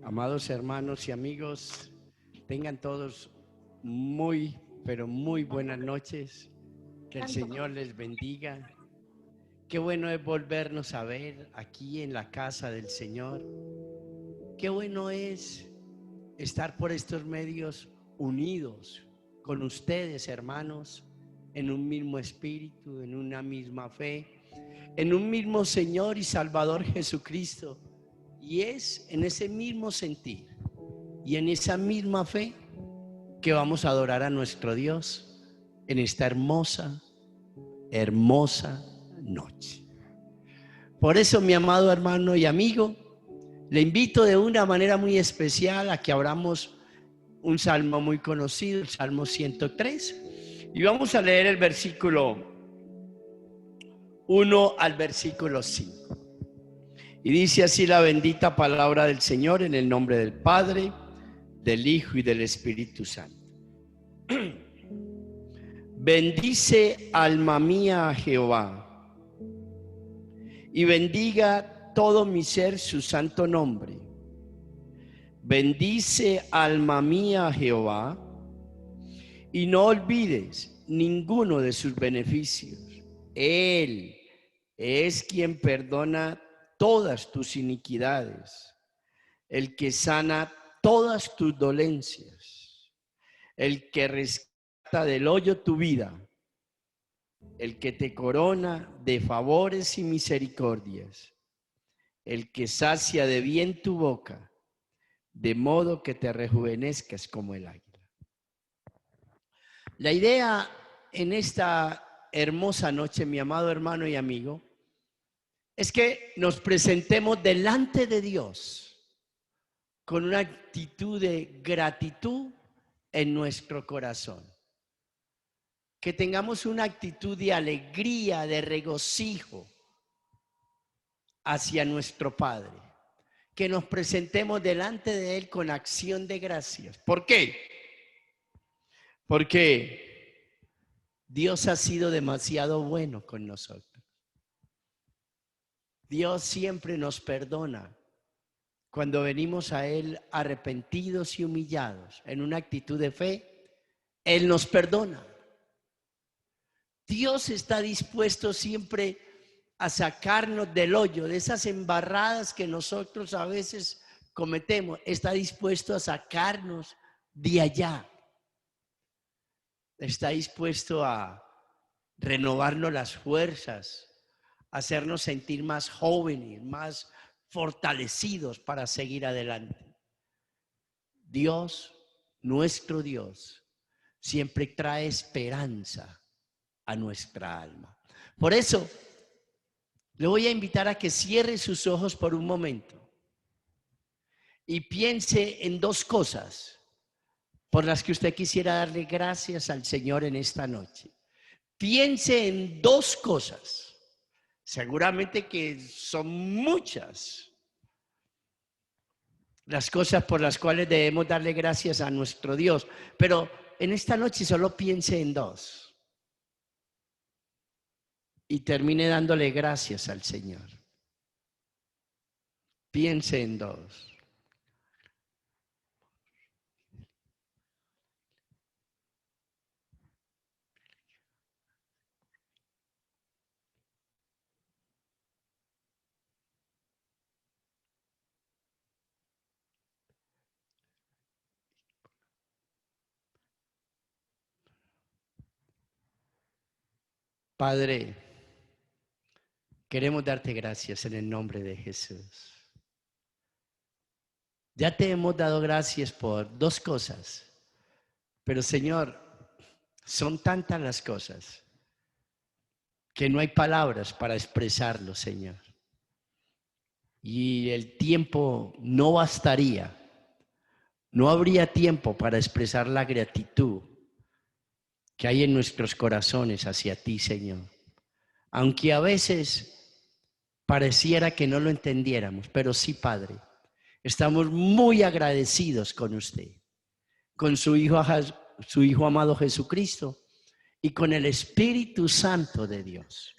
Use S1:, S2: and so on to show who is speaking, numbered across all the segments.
S1: Amados hermanos y amigos, tengan todos muy, pero muy buenas noches. Que el Señor les bendiga. Qué bueno es volvernos a ver aquí en la casa del Señor. Qué bueno es estar por estos medios unidos con ustedes, hermanos, en un mismo espíritu, en una misma fe, en un mismo Señor y Salvador Jesucristo. Y es en ese mismo sentir y en esa misma fe que vamos a adorar a nuestro Dios en esta hermosa, hermosa noche. Por eso, mi amado hermano y amigo, le invito de una manera muy especial a que abramos un salmo muy conocido, el Salmo 103, y vamos a leer el versículo 1 al versículo 5. Y dice así la bendita palabra del Señor, en el nombre del Padre, del Hijo y del Espíritu Santo. Bendice, alma mía, a Jehová, y bendiga todo mi ser su santo nombre. Bendice, alma mía, a Jehová, y no olvides ninguno de sus beneficios. Él es quien perdona todas tus iniquidades, el que sana todas tus dolencias, el que rescata del hoyo tu vida, el que te corona de favores y misericordias, el que sacia de bien tu boca, de modo que te rejuvenezcas como el águila. La idea en esta hermosa noche, mi amado hermano y amigo, es que nos presentemos delante de Dios con una actitud de gratitud en nuestro corazón. Que tengamos una actitud de alegría, de regocijo hacia nuestro Padre. Que nos presentemos delante de Él con acción de gracias. ¿Por qué? Porque Dios ha sido demasiado bueno con nosotros. Dios siempre nos perdona cuando venimos a Él arrepentidos y humillados en una actitud de fe. Él nos perdona. Dios está dispuesto siempre a sacarnos del hoyo, de esas embarradas que nosotros a veces cometemos. Está dispuesto a sacarnos de allá. Está dispuesto a renovarnos las fuerzas, hacernos sentir más jóvenes, más fortalecidos para seguir adelante. Dios, nuestro Dios, siempre trae esperanza a nuestra alma. Por eso, le voy a invitar a que cierre sus ojos por un momento y piense en dos cosas por las que usted quisiera darle gracias al Señor en esta noche. Piense en dos cosas, seguramente que son muchas las cosas por las cuales debemos darle gracias a nuestro Dios, pero en esta noche solo piense en dos. Y termine dándole gracias al Señor. Piense en dos. Padre, queremos darte gracias en el nombre de Jesús. Ya te hemos dado gracias por dos cosas, pero Señor, son tantas las cosas que no hay palabras para expresarlo, Señor. Y el tiempo no bastaría, no habría tiempo para expresar la gratitud que hay en nuestros corazones hacia ti, Señor. Aunque a veces pareciera que no lo entendiéramos, pero sí, Padre, estamos muy agradecidos con usted, con su Hijo amado Jesucristo y con el Espíritu Santo de Dios.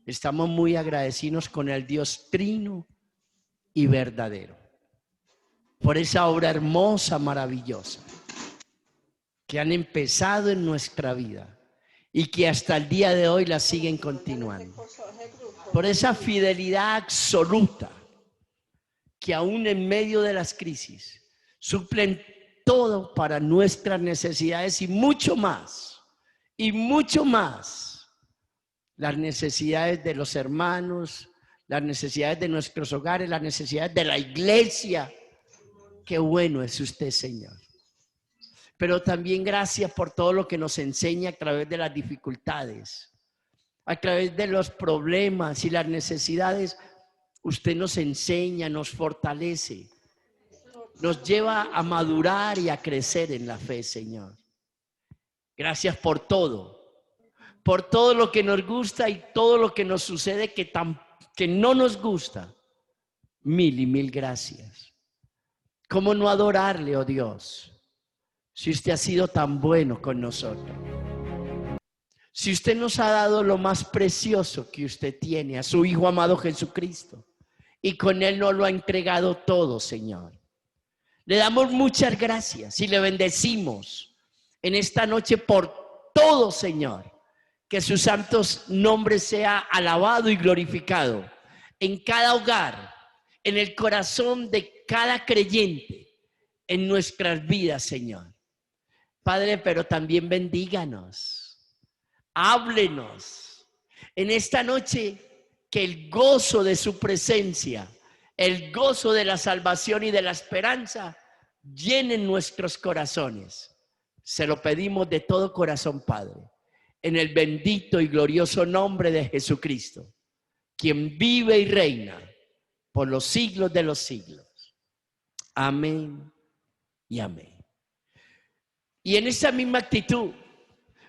S1: Estamos muy agradecidos con el Dios trino y verdadero. por esa obra hermosa, maravillosa, que han empezado en nuestra vida y que hasta el día de hoy la siguen continuando. Por esa fidelidad absoluta que aún en medio de las crisis suplen todo para nuestras necesidades y mucho más, las necesidades de los hermanos, las necesidades de nuestros hogares, las necesidades de la iglesia. Qué bueno es usted, Señor. Pero también gracias por todo lo que nos enseña a través de las dificultades, a través de los problemas y las necesidades. Usted nos enseña, nos fortalece, nos lleva a madurar y a crecer en la fe, Señor. Gracias por todo lo que nos gusta y todo lo que nos sucede que no nos gusta. Mil y mil gracias. ¿Cómo no adorarle, oh Dios, si usted ha sido tan bueno con nosotros? Si usted nos ha dado lo más precioso que usted tiene, a su Hijo amado Jesucristo, y con Él nos lo ha entregado todo, Señor. Le damos muchas gracias y le bendecimos en esta noche por todo, Señor. Que su santo nombre sea alabado y glorificado en cada hogar, en el corazón de cada creyente, en nuestras vidas, Señor. Padre, pero también bendíganos, háblenos en esta noche, que el gozo de su presencia, el gozo de la salvación y de la esperanza llenen nuestros corazones. Se lo pedimos de todo corazón, Padre, en el bendito y glorioso nombre de Jesucristo, quien vive y reina por los siglos de los siglos. Amén y amén. Y en esa misma actitud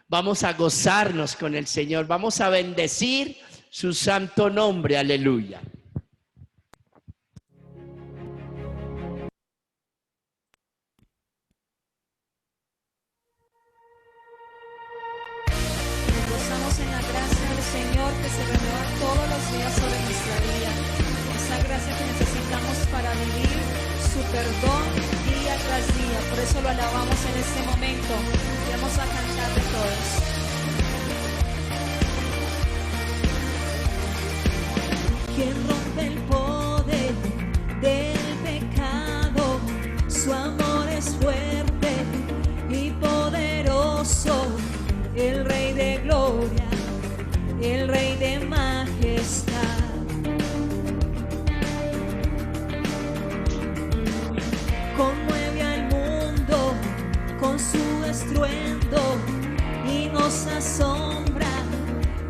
S1: vamos a gozarnos con el Señor, vamos a bendecir su santo nombre. Aleluya.
S2: En la gracia del Señor que se renueva todos los días sobre nuestra vida, esa gracia que necesitamos para vivir su perdón día tras día. Por eso lo alabamos en este momento y vamos a cantar de todos. Quien rompe el poder del pecado, su amor es fuerte y poderoso, el Rey de gloria, el Rey de majestad. Conmueve al mundo con su estruendo y nos asombra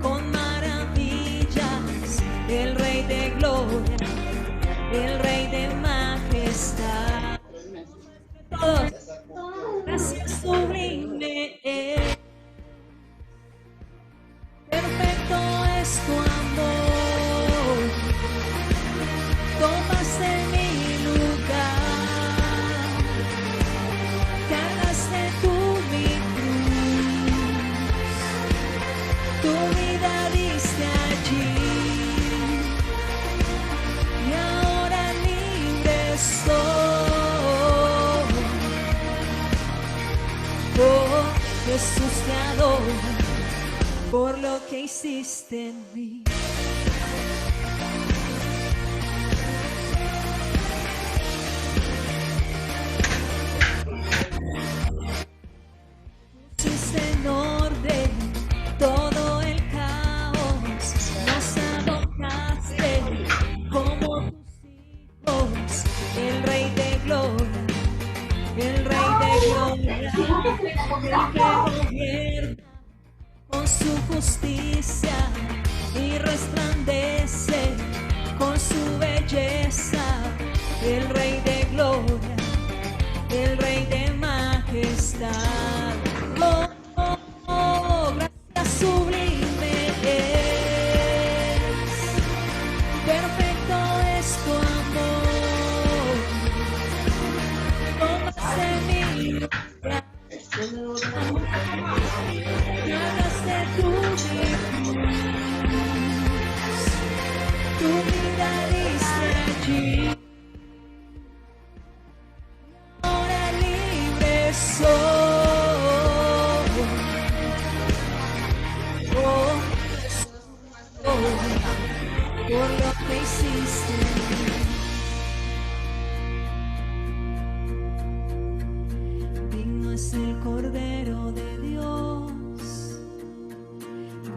S2: con maravillas, el Rey de gloria, el Rey de majestad. Todos, gracias sublime es. Perfecto es tu amor, tomaste mi lugar, cargaste tú mi cruz, tu vida diste allí, y ahora libre soy. Oh, Jesús, te adoro por lo que hiciste en mí. Pusiste en orden todo el caos, nos adoptaste como tus hijos, el Rey de gloria, el Rey de gloria, el que gobierna con su justicia y resplandece con su belleza, el Rey de gloria, el Rey de majestad. Oh, oh, oh, gracias sublime es, perfecto es tu amor, tomaste mi lugar, cargaste tú mi cruz,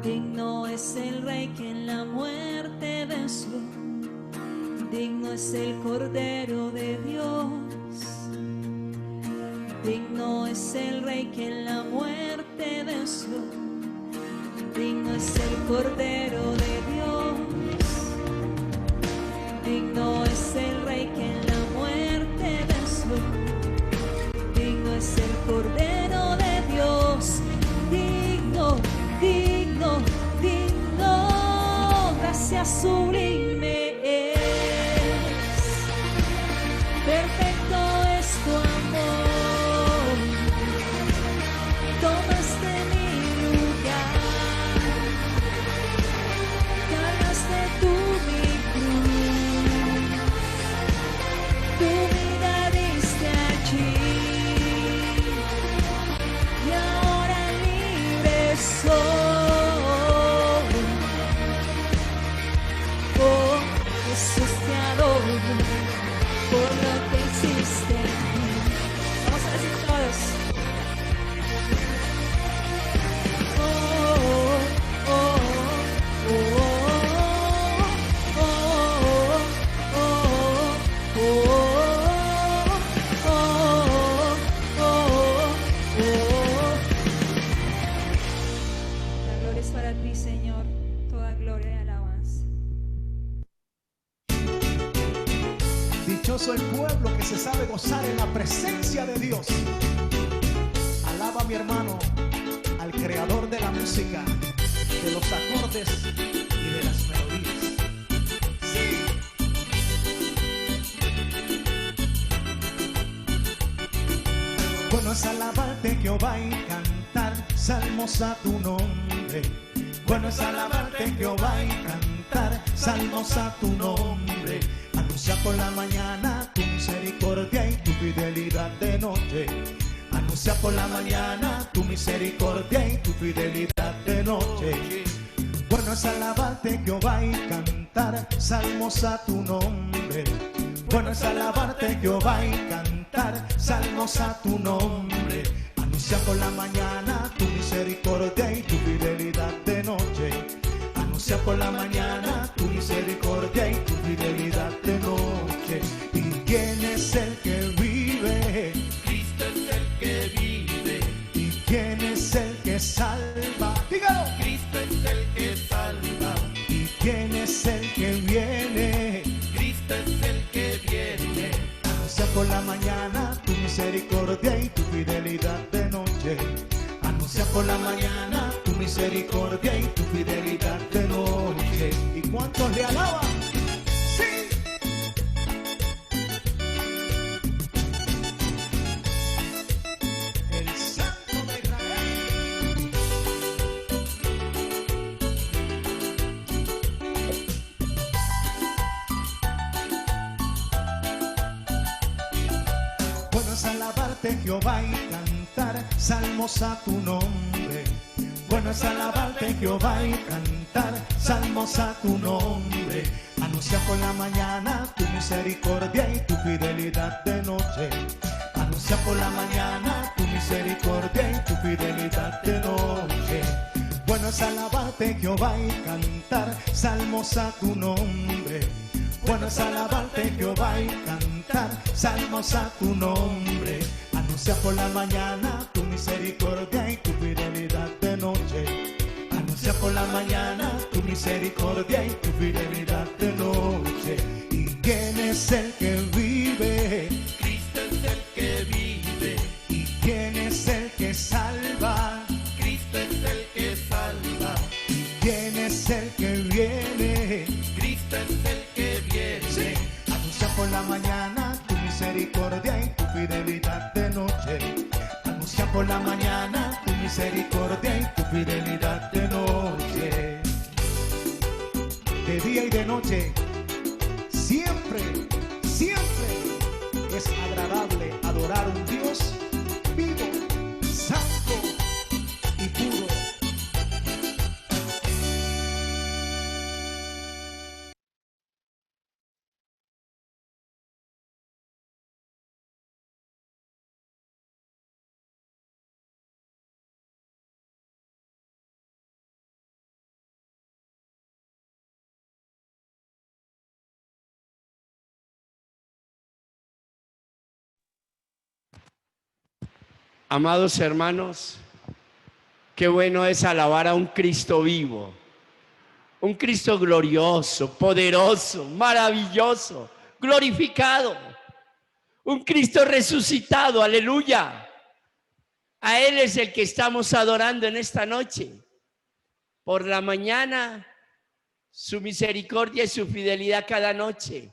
S2: Digno es el Rey que en la muerte venció. Digno es el Cordero de Dios. Digno es el Rey que en la muerte venció. Digno es el Cordero de Dios. Digno es el Rey que en la muerte venció. Digno es el Cordero de Dios. Digno, digno, digno. Gracia sublime es. Perfecto es tu amor. Tomaste mi lugar. Cargaste tú mi cruz. Tu vida diste allí. Y ahora libre soy. Oh, Jesús, te adoro por lo que hiciste en mí. Vamos a decir todos. Oh, oh, oh, oh, oh, oh, oh, oh, oh. La gloria es para ti, Señor. Toda gloria y alabanza.
S3: Dichoso el pueblo que se sabe gozar en la presencia de Dios. Alaba a mi hermano, al creador de la música, de los acordes y de las melodías. Sí. Bueno es alabarte, Jehová, y cantar salmos a tu nombre. Bueno es alabarte, Jehová, y cantar salmos a tu nombre. Anuncia por la mañana tu misericordia y tu fidelidad de noche. Anuncia por la mañana tu misericordia y tu fidelidad de noche. Bueno es alabarte, Jehová, y cantar salmos a tu nombre. Bueno es alabarte, Jehová, y cantar salmos a tu nombre. Anuncia por la mañana tu misericordia y tu fidelidad de noche. Anuncia por la mañana tu misericordia y tu fidelidad de noche. ¿Y quién es el que vive?
S4: Cristo es el que vive.
S3: ¿Y quién es el que salva? Dígalo.
S4: Cristo es el que salva.
S3: ¿Y quién es el que viene?
S4: Cristo es el que viene.
S3: Anuncia por la mañana tu misericordia y tu fidelidad de noche. Anuncia por la mañana tu misericordia y tu fidelidad de noche. ¿Y cuántos le alaban? Sí. El Santo de Israel. Bueno es alabarte, Jehová, y cantar salmos a tu nombre. Bueno es alabarte, Jehová, y cantar salmos a tu nombre. Anuncia por la mañana tu misericordia y tu fidelidad de noche. Anuncia por la mañana tu misericordia y tu fidelidad de noche. Bueno es alabarte, Jehová, y cantar salmos a tu nombre. Bueno es alabarte, Jehová, y cantar salmos a tu nombre. Anuncia por la mañana tu misericordia y tu fidelidad de noche. Anuncia por la mañana tu misericordia y tu fidelidad de noche. ¿Y quién es el que vive?
S4: Cristo es el que vive.
S3: ¿Y quién es el que salva?
S4: Cristo es el que salva.
S3: ¿Y quién es el que viene?
S4: Cristo es el que viene.
S3: Sí. Anuncia por la mañana tu misericordia y tu fidelidad de noche. Anuncia por la mañana tu misericordia y tu fidelidad de noche. De día y de noche, siempre, siempre es agradable adorar a un Dios vivo, santo y puro.
S1: Amados hermanos, qué bueno es alabar a un Cristo vivo, un Cristo glorioso, poderoso, maravilloso, glorificado, un Cristo resucitado, aleluya. A Él es el que estamos adorando en esta noche. Por la mañana, su misericordia y su fidelidad cada noche.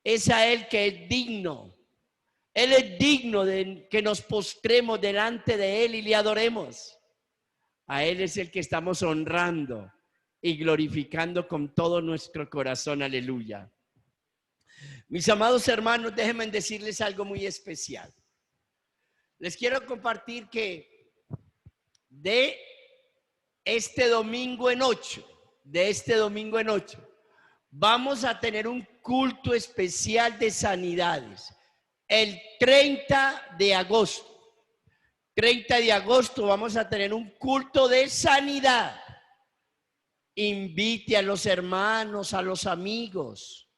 S1: Es a Él que es digno. Él es digno de que nos postremos delante de Él y le adoremos. A Él es el que estamos honrando y glorificando con todo nuestro corazón. Aleluya. Mis amados hermanos, déjenme decirles algo muy especial. Les quiero compartir que de este domingo en 8, vamos a tener un culto especial de sanidades. El 30 de agosto. 30 de agosto vamos a tener un culto de sanidad. Invite a los hermanos, a los amigos.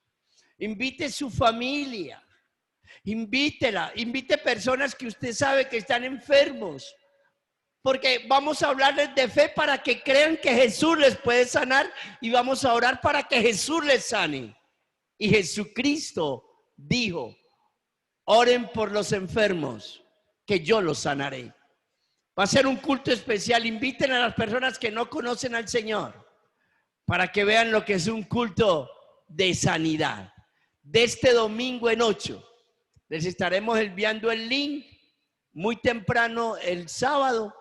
S1: Invite su familia. Invite personas que usted sabe que están enfermos. Porque vamos a hablarles de fe para que crean que Jesús les puede sanar y vamos a orar para que Jesús les sane. Y Jesucristo dijo: oren por los enfermos, que yo los sanaré. Va a ser un culto especial. Inviten a las personas que no conocen al Señor para que vean lo que es un culto de sanidad. De este domingo en 8, les estaremos enviando el link muy temprano el sábado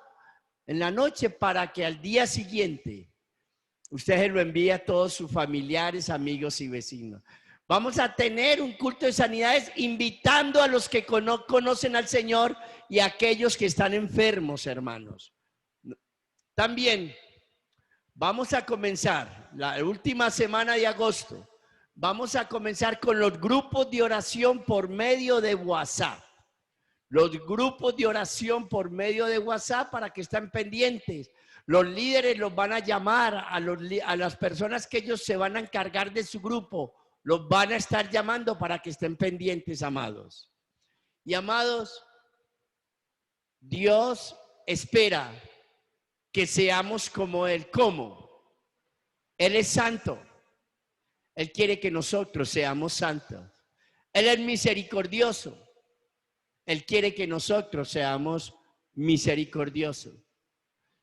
S1: en la noche para que al día siguiente usted se lo envíe a todos sus familiares, amigos y vecinos. Vamos a tener un culto de sanidades invitando a los que no conocen al Señor y a aquellos que están enfermos, hermanos. También vamos a comenzar la última semana de agosto. Vamos a comenzar con los grupos de oración por medio de WhatsApp. Los grupos de oración por medio de WhatsApp para que estén pendientes. Los líderes los van a llamar a las personas que ellos se van a encargar de su grupo. Los van a estar llamando para que estén pendientes, amados. Y amados, Dios espera que seamos como Él. ¿Cómo? Él es santo. Él quiere que nosotros seamos santos. Él es misericordioso. Él quiere que nosotros seamos misericordiosos.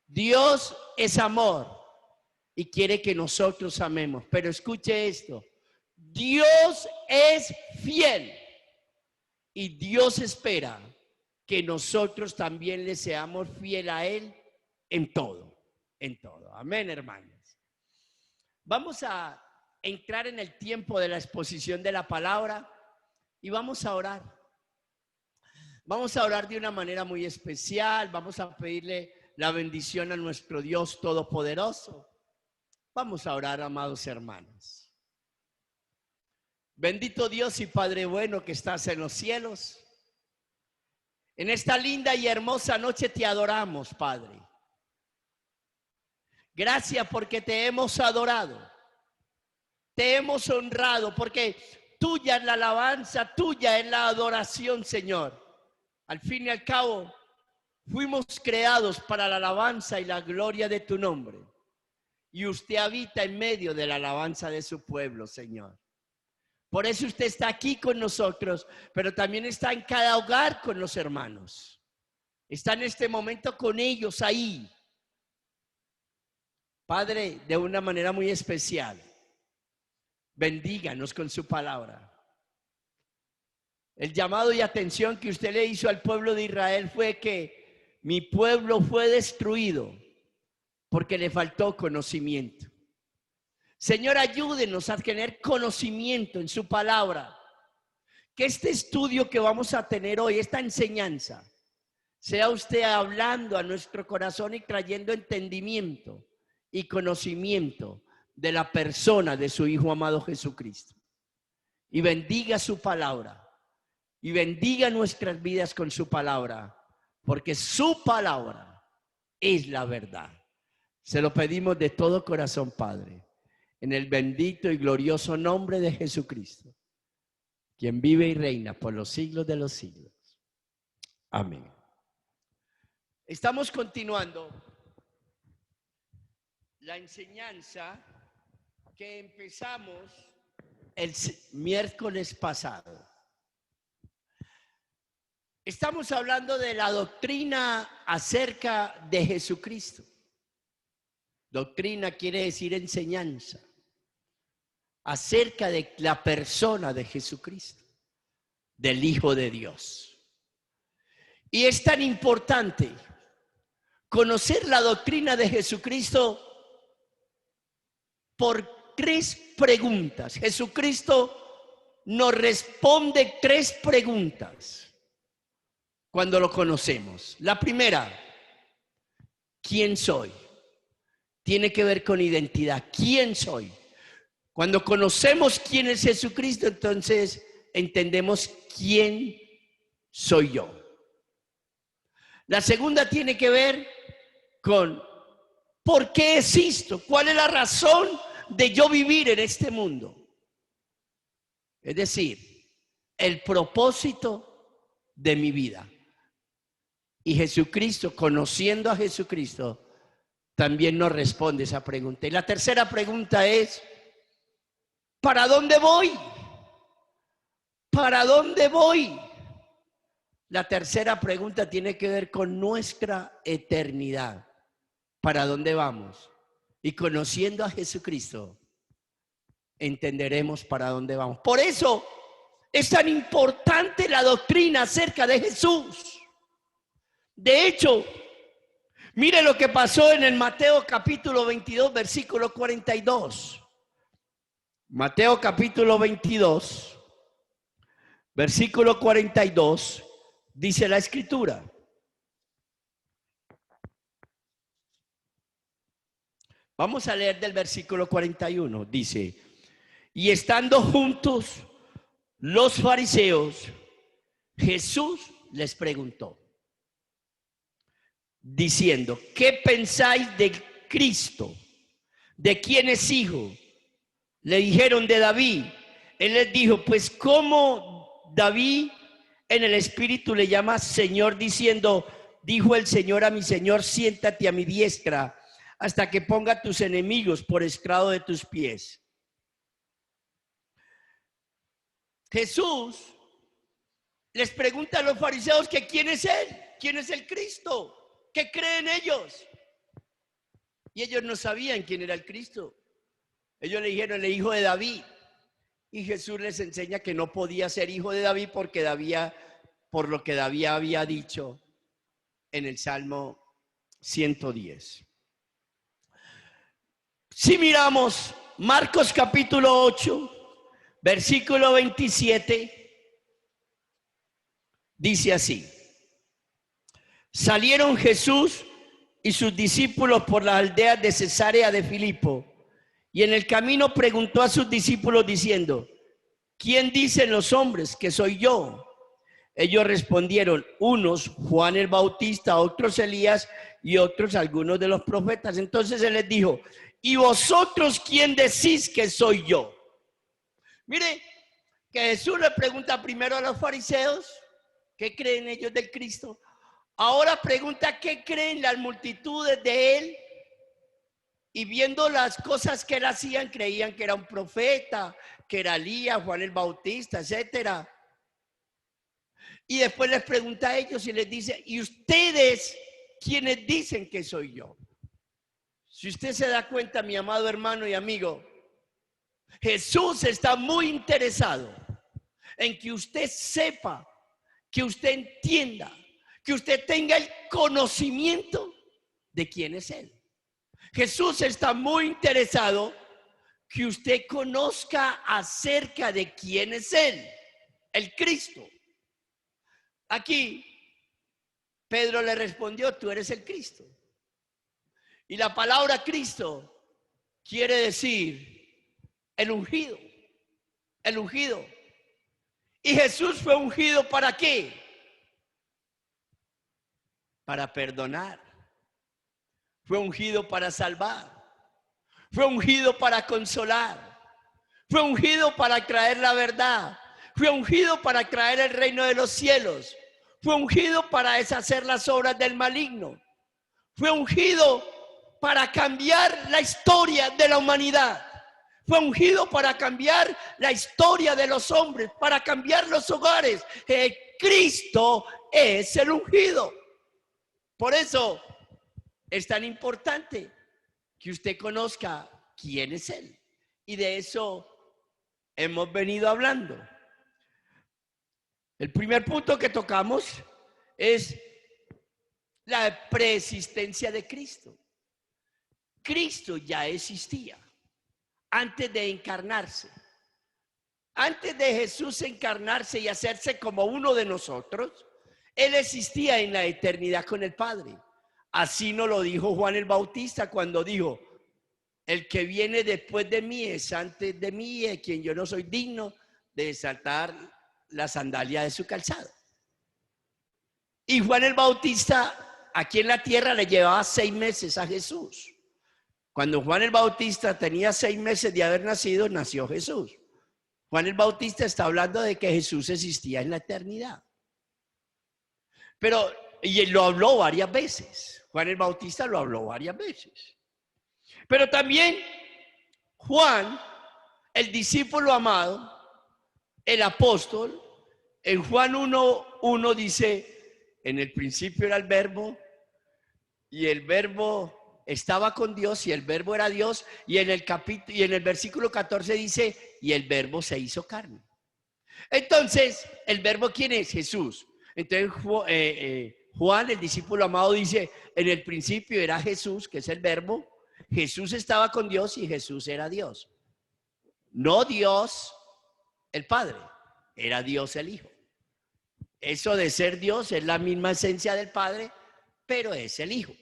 S1: Dios es amor y quiere que nosotros amemos. Pero escuche esto. Dios es fiel y Dios espera que nosotros también le seamos fiel a Él en todo, en todo. Amén, hermanos. Vamos a entrar en el tiempo de la exposición de la palabra y vamos a orar. Vamos a orar de una manera muy especial. Vamos a pedirle la bendición a nuestro Dios Todopoderoso. Vamos a orar, amados hermanos. Bendito Dios y Padre bueno que estás en los cielos. En esta linda y hermosa noche te adoramos, Padre. Gracias porque te hemos adorado. Te hemos honrado porque tuya es la alabanza, tuya es la adoración, Señor. Al fin y al cabo, fuimos creados para la alabanza y la gloria de tu nombre. Y usted habita en medio de la alabanza de su pueblo, Señor. Por eso usted está aquí con nosotros, pero también está en cada hogar con los hermanos. Está en este momento con ellos ahí. Padre, de una manera muy especial, bendíganos con su palabra. El llamado y atención que usted le hizo al pueblo de Israel fue que mi pueblo fue destruido porque le faltó conocimiento. Señor, ayúdenos a tener conocimiento en su palabra. Que este estudio que vamos a tener hoy, esta enseñanza, sea usted hablando a nuestro corazón y trayendo entendimiento y conocimiento de la persona de su Hijo amado Jesucristo. Y bendiga su palabra. Y bendiga nuestras vidas con su palabra. Porque su palabra es la verdad. Se lo pedimos de todo corazón, Padre. En el bendito y glorioso nombre de Jesucristo, quien vive y reina por los siglos de los siglos. Amén. Estamos continuando la enseñanza que empezamos el miércoles pasado. Estamos hablando de la doctrina acerca de Jesucristo. Doctrina quiere decir enseñanza acerca de la persona de Jesucristo, del Hijo de Dios. Y es tan importante conocer la doctrina de Jesucristo por 3 preguntas. Jesucristo nos responde 3 preguntas cuando lo conocemos. La primera, ¿quién soy? Tiene que ver con identidad. ¿Quién soy? Cuando conocemos quién es Jesucristo, entonces entendemos quién soy yo. La segunda tiene que ver con ¿por qué existo? ¿Cuál es la razón de yo vivir en este mundo? Es decir, el propósito de mi vida. Y Jesucristo, conociendo a Jesucristo, también nos responde esa pregunta. Y la tercera pregunta es, ¿para dónde voy? ¿Para dónde voy? La tercera pregunta tiene que ver con nuestra eternidad. ¿Para dónde vamos? Y conociendo a Jesucristo, entenderemos para dónde vamos. Por eso es tan importante la doctrina acerca de Jesús. De hecho, mire lo que pasó en el Mateo capítulo 22, versículo 42. Mateo capítulo 22, versículo 42, dice la Escritura. Vamos a leer del versículo 41. Dice, y estando juntos los fariseos, Jesús les preguntó, diciendo, ¿qué pensáis de Cristo? ¿De quién es hijo? Le dijeron, de David. Él les dijo, pues ¿cómo David en el Espíritu le llama Señor, diciendo, dijo el Señor a mi Señor, siéntate a mi diestra hasta que ponga a tus enemigos por estrado de tus pies? Jesús les pregunta a los fariseos que quién es Él, quién es el Cristo, qué creen ellos. Y ellos no sabían quién era el Cristo. Ellos le dijeron, el hijo de David. Y Jesús les enseña que no podía ser hijo de David por lo que David había dicho en el Salmo 110. Si miramos Marcos capítulo 8, versículo 27, dice así. Salieron Jesús y sus discípulos por las aldeas de Cesarea de Filipo. Y en el camino preguntó a sus discípulos diciendo, ¿quién dicen los hombres que soy yo? Ellos respondieron, unos Juan el Bautista, otros Elías y otros algunos de los profetas. Entonces él les dijo, ¿y vosotros quién decís que soy yo? Mire, que Jesús le pregunta primero a los fariseos, ¿qué creen ellos del Cristo? Ahora pregunta, ¿qué creen las multitudes de él? Y viendo las cosas que él hacía, creían que era un profeta, que era Elías, Juan el Bautista, etcétera. Y después les pregunta a ellos y les dice, ¿y ustedes quiénes dicen que soy yo? Si usted se da cuenta, mi amado hermano y amigo, Jesús está muy interesado en que usted sepa, que usted entienda, que usted tenga el conocimiento de quién es Él. Jesús está muy interesado que usted conozca acerca de quién es Él, el Cristo. Aquí Pedro le respondió, tú eres el Cristo. Y la palabra Cristo quiere decir el ungido, el ungido. Y Jesús fue ungido ¿para qué? Para perdonar. Fue ungido para salvar, fue ungido para consolar, fue ungido para traer la verdad, fue ungido para traer el reino de los cielos, Fue ungido para deshacer las obras del maligno. Fue ungido para cambiar la historia de la humanidad. Fue ungido para cambiar la historia de los hombres, para cambiar los hogares. Cristo es el ungido. Por eso es tan importante que usted conozca quién es Él. Y de eso hemos venido hablando. El primer punto que tocamos es la preexistencia de Cristo. Cristo ya existía antes de encarnarse. Antes de Jesús encarnarse y hacerse como uno de nosotros, Él existía en la eternidad con el Padre. Así nos lo dijo Juan el Bautista cuando dijo: el que viene después de mí es antes de mí, a quien yo no soy digno de desatar la sandalia de su calzado. Y Juan el Bautista aquí en la tierra le llevaba 6 meses a Jesús. Cuando Juan el Bautista tenía 6 meses de haber nacido, nació Jesús. Juan el Bautista está hablando de que Jesús existía en la eternidad. Y él lo habló varias veces. Juan el Bautista lo habló varias veces. Pero también Juan, el discípulo amado, el apóstol, en Juan 1:1 dice: en el principio era el verbo, y el verbo estaba con Dios, y el verbo era Dios. Y en el versículo 14 dice: y el verbo se hizo carne. Entonces, ¿el verbo quién es? Jesús. Entonces Juan, el discípulo amado, dice: en el principio era Jesús, que es el verbo. Jesús estaba con Dios y Jesús era Dios. No Dios el Padre, era Dios el Hijo. Eso de ser Dios es la misma esencia del Padre, pero es el Hijo.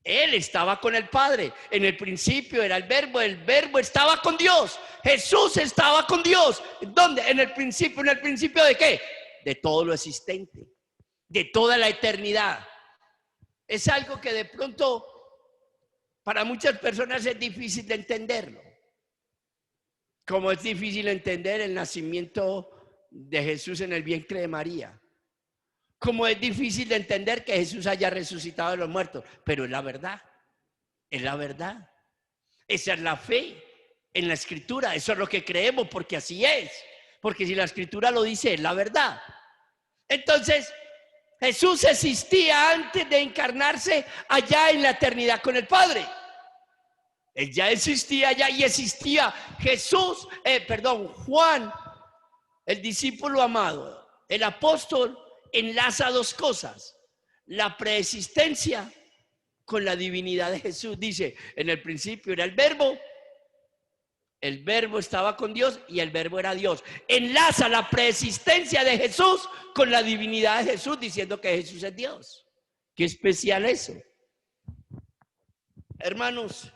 S1: Él estaba con el Padre. En el principio era el verbo estaba con Dios. Jesús estaba con Dios. ¿Dónde? En el principio. ¿En el principio de qué? De todo lo existente, de toda la eternidad. Es algo que de pronto para muchas personas es difícil de entenderlo. Como es difícil entender el nacimiento de Jesús en el vientre de María. Como es difícil de entender que Jesús haya resucitado de los muertos. Pero es la verdad. Es la verdad. Esa es la fe en la Escritura. Eso es lo que creemos, porque así es. Porque si la Escritura lo dice, es la verdad. Entonces, Jesús existía antes de encarnarse allá en la eternidad con el Padre. Él ya existía allá y existía Juan, el discípulo amado, el apóstol, enlaza 2 cosas: la preexistencia con la divinidad de Jesús. Dice: en el principio era el verbo estaba con Dios y el verbo era Dios. Enlaza la preexistencia de Jesús con la divinidad de Jesús, diciendo que Jesús es Dios. Qué especial eso. Hermanos,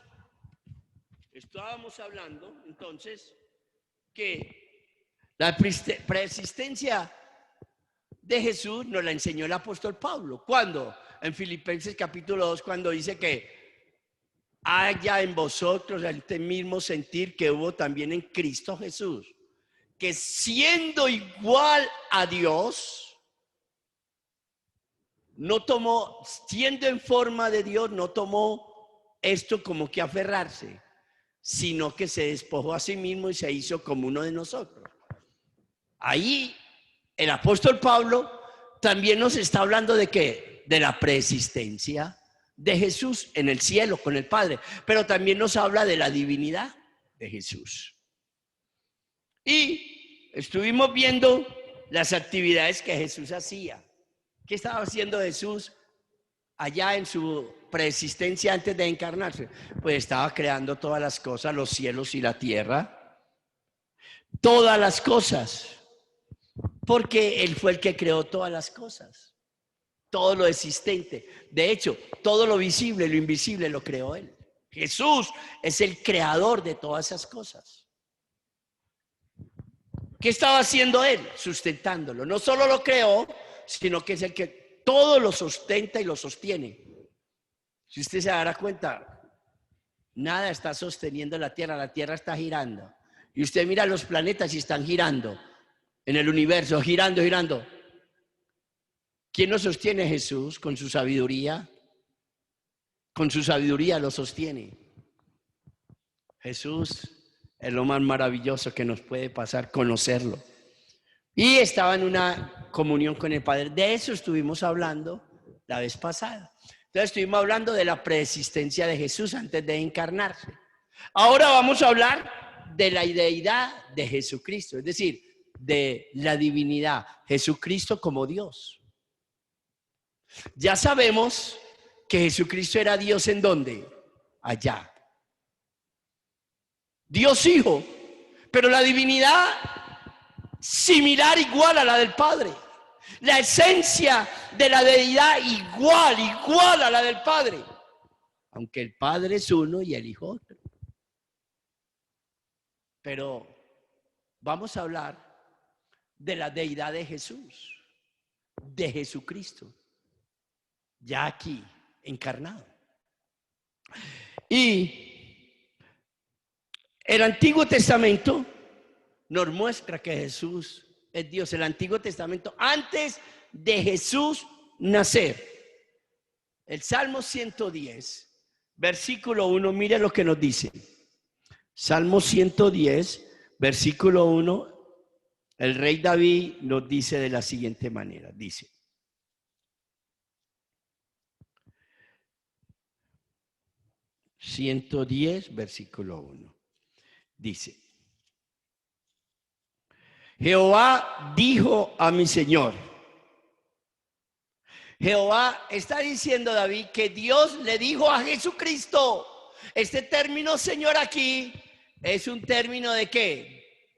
S1: estábamos hablando entonces que la preexistencia de Jesús nos la enseñó el apóstol Pablo. ¿Cuándo? En Filipenses capítulo 2, cuando dice que haya en vosotros este mismo sentir que hubo también en Cristo Jesús, que siendo igual a Dios, siendo en forma de Dios, no tomó esto como que aferrarse, sino que se despojó a sí mismo y se hizo como uno de nosotros. Ahí el apóstol Pablo también nos está hablando de ¿qué? De la preexistencia de Jesús en el cielo con el Padre, pero también nos habla de la divinidad de Jesús. Y estuvimos viendo las actividades que Jesús hacía. ¿Qué estaba haciendo Jesús allá en su preexistencia antes de encarnarse? Pues estaba creando todas las cosas, los cielos y la tierra, todas las cosas, porque Él fue el que creó todas las cosas. Todo lo existente. De hecho, todo lo visible, lo invisible lo creó Él. Jesús es el creador de todas esas cosas. ¿Qué estaba haciendo Él? Sustentándolo. No solo lo creó, sino que es el que todo lo sustenta y lo sostiene. Si usted se dará cuenta, nada está sosteniendo la tierra está girando. Y usted mira los planetas y están girando en el universo, girando. ¿Quién nos sostiene? Jesús, con su sabiduría. Con su sabiduría lo sostiene. Jesús es lo más maravilloso que nos puede pasar, conocerlo. Y estaba en una comunión con el Padre. De eso estuvimos hablando la vez pasada. Entonces estuvimos hablando de la preexistencia de Jesús antes de encarnarse. Ahora vamos a hablar de la deidad de Jesucristo, es decir, de la divinidad, Jesucristo como Dios. Ya sabemos que Jesucristo era Dios ¿en dónde? Allá. Dios Hijo, pero la divinidad similar, igual a la del Padre. La esencia de la deidad igual a la del Padre. Aunque el Padre es uno y el Hijo otro. Pero vamos a hablar de la deidad de Jesús, de Jesucristo, ya aquí, encarnado. Y el Antiguo Testamento nos muestra que Jesús es Dios. El Antiguo Testamento, antes de Jesús nacer. El Salmo 110, versículo 1, mire lo que nos dice. Salmo 110, versículo 1, el rey David nos dice de la siguiente manera, dice: ...110, versículo 1, dice: Jehová dijo a mi Señor. Jehová está diciendo David que Dios le dijo a Jesucristo. Este término Señor aquí es un término ¿de qué?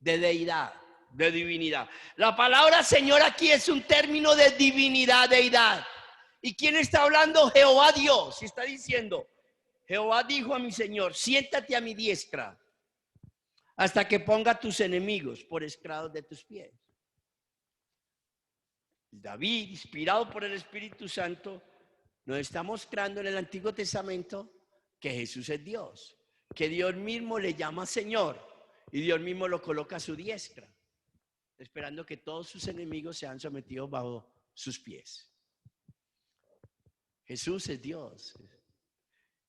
S1: De deidad, de divinidad. La palabra Señor aquí es un término de divinidad, deidad. ¿Y quién está hablando? Jehová Dios. Y está diciendo: Jehová dijo a mi Señor, siéntate a mi diestra hasta que ponga tus enemigos por estrados de tus pies. David, inspirado por el Espíritu Santo, nos está mostrando en el Antiguo Testamento que Jesús es Dios, que Dios mismo le llama Señor y Dios mismo lo coloca a su diestra, esperando que todos sus enemigos sean sometidos bajo sus pies. Jesús es Dios.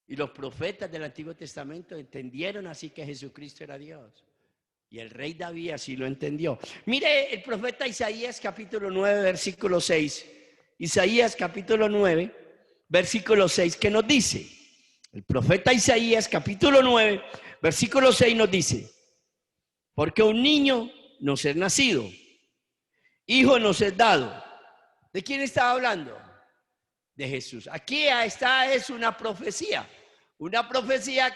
S1: Y los profetas del Antiguo Testamento entendieron así que Jesucristo era Dios. Y el rey David así lo entendió. Mire el profeta Isaías capítulo 9, versículo 6. Isaías capítulo 9, versículo 6, ¿qué nos dice? El profeta Isaías capítulo 9, versículo 6 nos dice: porque un niño nos es nacido, hijo nos es dado. ¿De quién estaba hablando? De Jesús. Aquí esta es una profecía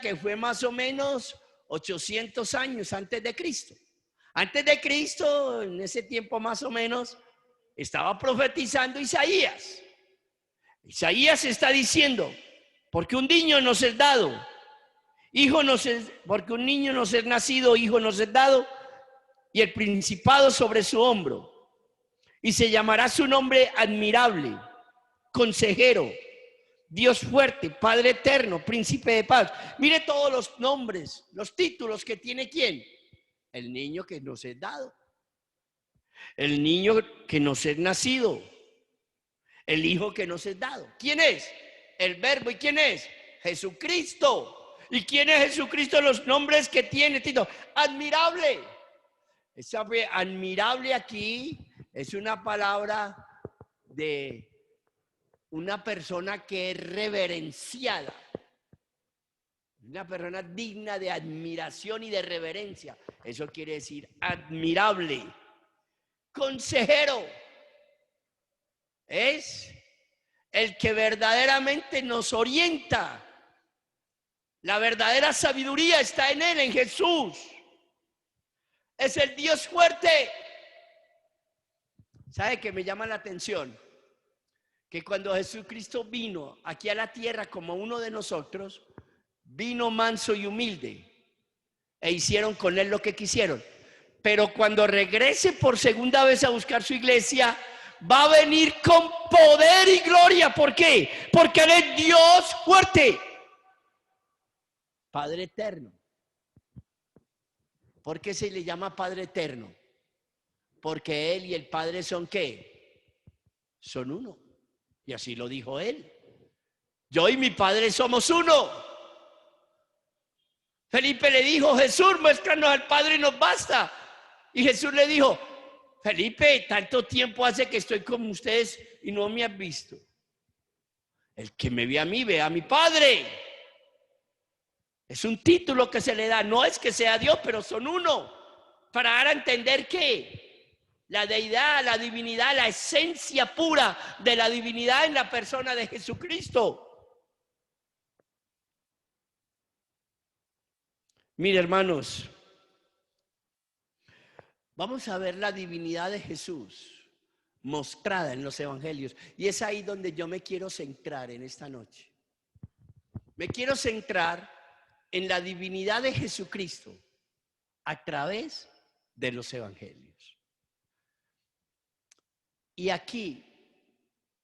S1: que fue más o menos 800 años antes de Cristo. Antes de Cristo, en ese tiempo más o menos, estaba profetizando Isaías. Isaías está diciendo: porque un niño nos es dado, porque un niño nos es nacido, hijo nos es dado, y el principado sobre su hombro, y se llamará su nombre admirable, consejero, Dios fuerte, Padre eterno, príncipe de paz. Mire todos los nombres, los títulos que tiene ¿quién? El niño que nos es dado, el niño que nos es nacido, el hijo que nos es dado. ¿Quién es? El verbo. ¿Y quién es? Jesucristo. ¿Y quién es Jesucristo? Los nombres que tiene, Tito. Admirable. Esa admirable aquí es una palabra de una persona que es reverenciada, una persona digna de admiración y de reverencia. Eso quiere decir admirable. Consejero es el que verdaderamente nos orienta. La verdadera sabiduría está en él, en Jesús. Es el Dios fuerte. ¿Sabe qué me llama la atención? Que cuando Jesucristo vino aquí a la tierra como uno de nosotros, vino manso y humilde, e hicieron con él lo que quisieron. Pero cuando regrese por segunda vez a buscar su iglesia, va a venir con poder y gloria. ¿Por qué? Porque él es Dios fuerte, Padre eterno. ¿Por qué se le llama Padre eterno? Porque él y el Padre son ¿qué? son uno. Y así lo dijo él. Yo y mi Padre somos uno. Felipe le dijo, Jesús, muéstranos al Padre y nos basta. Y Jesús le dijo, Felipe, tanto tiempo hace que estoy con ustedes y no me has visto. El que me ve a mí, ve a mi Padre. Es un título que se le da, no es que sea Dios, pero son uno. Para dar a entender que la deidad, la divinidad, la esencia pura de la divinidad en la persona de Jesucristo. Mire, hermanos, vamos a ver la divinidad de Jesús mostrada en los evangelios. Y es ahí donde yo me quiero centrar en esta noche. Me quiero centrar en la divinidad de Jesucristo a través de los evangelios. Y aquí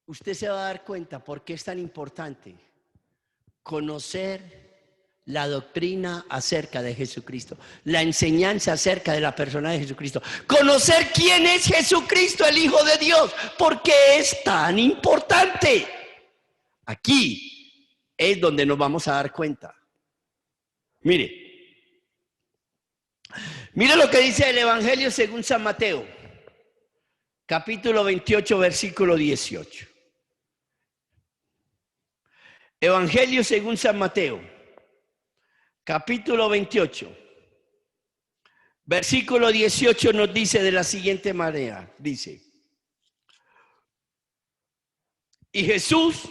S1: usted se va a dar cuenta por qué es tan importante conocer la doctrina acerca de Jesucristo, la enseñanza acerca de la persona de Jesucristo, conocer quién es Jesucristo, el Hijo de Dios, por qué es tan importante. Aquí es donde nos vamos a dar cuenta. Mire lo que dice el Evangelio según San Mateo, capítulo 28, versículo 18. Evangelio según San Mateo, capítulo 28, versículo 18 nos dice de la siguiente manera, dice, y Jesús,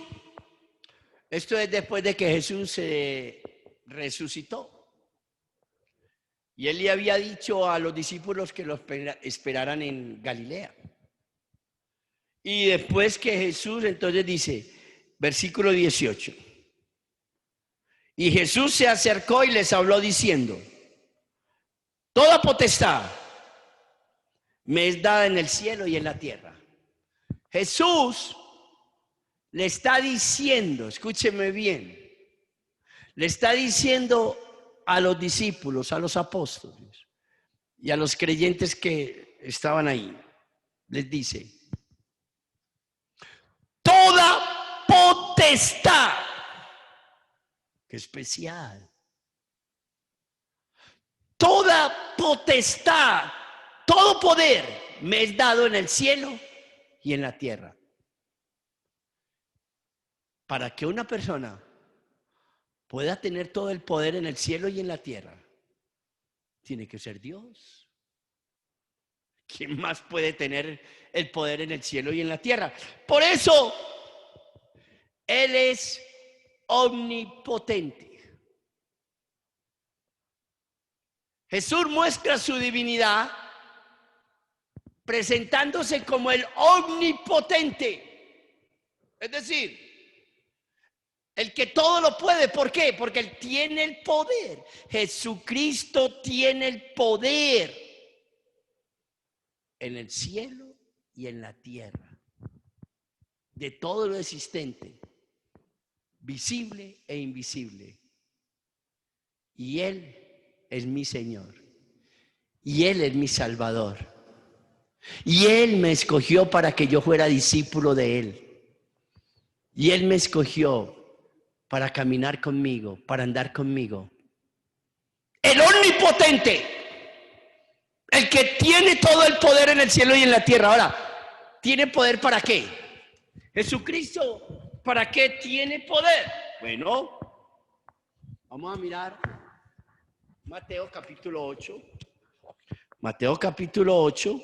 S1: esto es después de que Jesús se resucitó, y él le había dicho a los discípulos que los esperaran en Galilea. Y después que Jesús, entonces dice, versículo 18, y Jesús se acercó y les habló diciendo, toda potestad me es dada en el cielo y en la tierra. Jesús le está diciendo, escúcheme bien, le está diciendo a los discípulos, a los apóstoles y a los creyentes que estaban ahí, les dice, toda potestad, qué especial, toda potestad, todo poder me es dado en el cielo y en la tierra. Para que una persona pueda tener todo el poder en el cielo y en la tierra, tiene que ser Dios. ¿Quién más puede tener el poder en el cielo y en la tierra? Por eso, Él es omnipotente. Jesús muestra su divinidad presentándose como el omnipotente. Es decir, el que todo lo puede. ¿Por qué? Porque Él tiene el poder. Jesucristo tiene el poder en el cielo y en la tierra. De todo lo existente, visible e invisible. Y Él es mi Señor. Y Él es mi Salvador. Y Él me escogió para que yo fuera discípulo de Él. Y Él me escogió para caminar conmigo, para andar conmigo. El omnipotente, el que tiene todo el poder en el cielo y en la tierra. Ahora, ¿tiene poder para qué? Jesucristo, ¿para qué tiene poder? Bueno, vamos a mirar Mateo capítulo 8. Mateo capítulo 8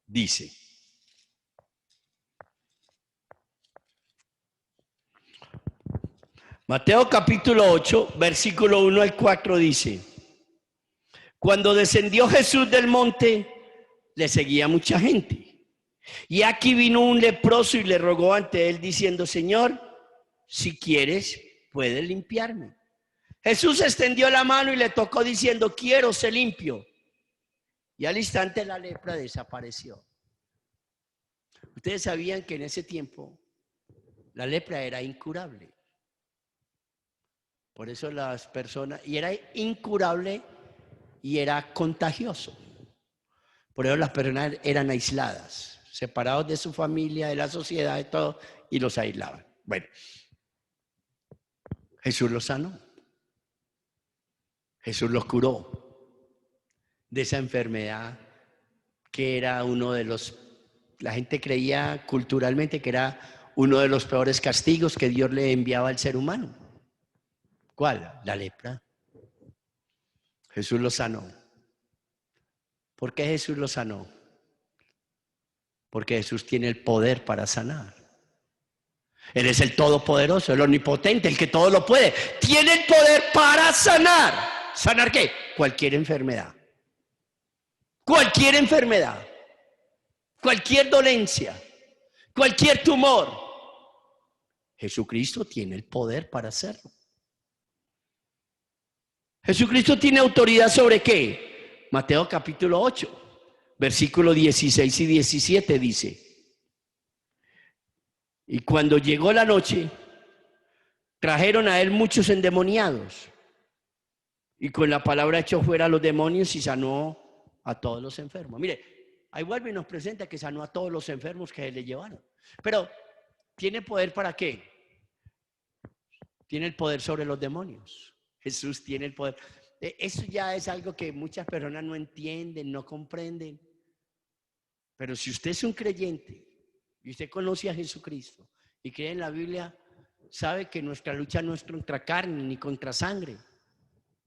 S1: dice: Mateo capítulo 8, versículo 1 al 4 dice: cuando descendió Jesús del monte, le seguía mucha gente. Y aquí vino un leproso y le rogó ante él diciendo: Señor, si quieres, puedes limpiarme. Jesús extendió la mano y le tocó diciendo: quiero, sé limpio. Y al instante la lepra desapareció. Ustedes sabían que en ese tiempo la lepra era incurable. Por eso las personas, y era incurable y era contagioso. Por eso las personas eran aisladas. separados de su familia, de la sociedad, de todo, y los aislaban. Bueno, Jesús los sanó. Jesús los curó de esa enfermedad que era uno de los, la gente creía culturalmente que era uno de los peores castigos que Dios le enviaba al ser humano. ¿Cuál? La lepra. Jesús los sanó. ¿Por qué Jesús los sanó? Porque Jesús tiene el poder para sanar. Él es el todopoderoso, el omnipotente, el que todo lo puede. Tiene el poder para sanar. ¿Sanar qué? Cualquier enfermedad. Cualquier enfermedad. Cualquier dolencia. Cualquier tumor. Jesucristo tiene el poder para hacerlo. Jesucristo tiene autoridad sobre qué? Mateo capítulo 8, versículos 16 y 17 dice: y cuando llegó la noche, trajeron a él muchos endemoniados, y con la palabra echó fuera a los demonios y sanó a todos los enfermos. Mire, ahí vuelve y nos presenta que sanó a todos los enfermos que le llevaron. Pero, ¿tiene poder para qué? Tiene el poder sobre los demonios. Jesús tiene el poder. Eso ya es algo que muchas personas no entienden, no comprenden. Pero si usted es un creyente y usted conoce a Jesucristo y cree en la Biblia, sabe que nuestra lucha no es contra carne ni contra sangre,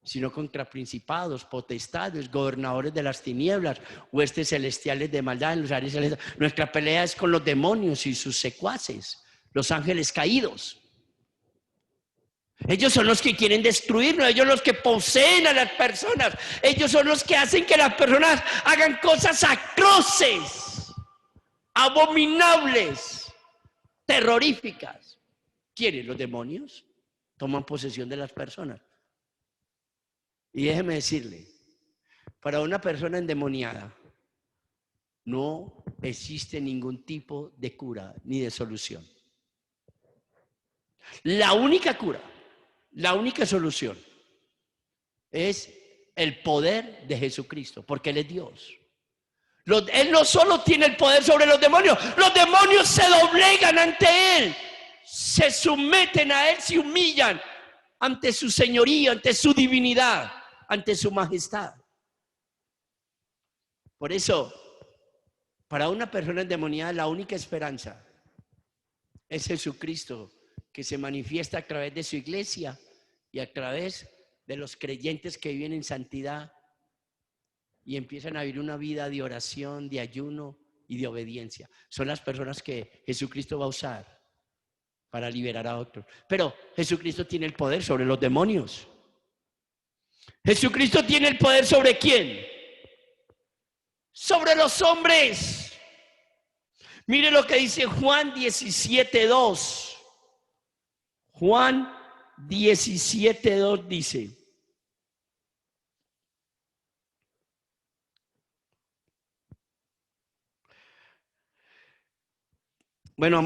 S1: sino contra principados, potestades, gobernadores de las tinieblas, huestes celestiales de maldad en los aires celestiales. Nuestra pelea es con los demonios y sus secuaces, los ángeles caídos. Ellos son los que quieren destruirnos, ellos son los que poseen a las personas, ellos son los que hacen que las personas hagan cosas atroces, abominables, terroríficas. ¿Quiénes? Los demonios toman posesión de las personas. Y déjeme decirle, para una persona endemoniada no existe ningún tipo de cura ni de solución. La única cura, la única solución es el poder de Jesucristo, porque Él es Dios. Él no solo tiene el poder sobre los demonios se doblegan ante Él, se someten a Él, se humillan ante su señoría, ante su divinidad, ante su majestad. Por eso, para una persona endemoniada, la única esperanza es Jesucristo, que se manifiesta a través de su iglesia y a través de los creyentes que viven en santidad y empiezan a vivir una vida de oración, de ayuno y de obediencia. Son las personas que Jesucristo va a usar para liberar a otros. Pero Jesucristo tiene el poder sobre los demonios. Jesucristo tiene el poder ¿sobre quién? Sobre los hombres. Mire lo que dice Juan 17:2. Juan 17:2 dice: bueno,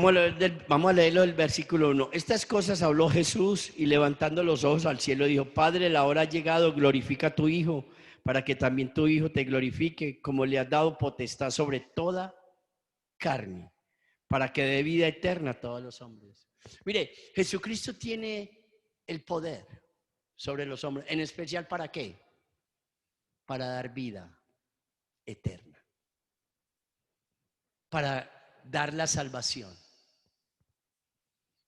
S1: vamos a leerlo del versículo 1. Estas cosas habló Jesús y levantando los ojos al cielo dijo: Padre, la hora ha llegado, glorifica a tu Hijo, para que también tu Hijo te glorifique, como le has dado potestad sobre toda carne, para que dé vida eterna a todos los hombres. Mire, Jesucristo tiene el poder sobre los hombres, en especial ¿para qué? Para dar vida eterna, para dar la salvación,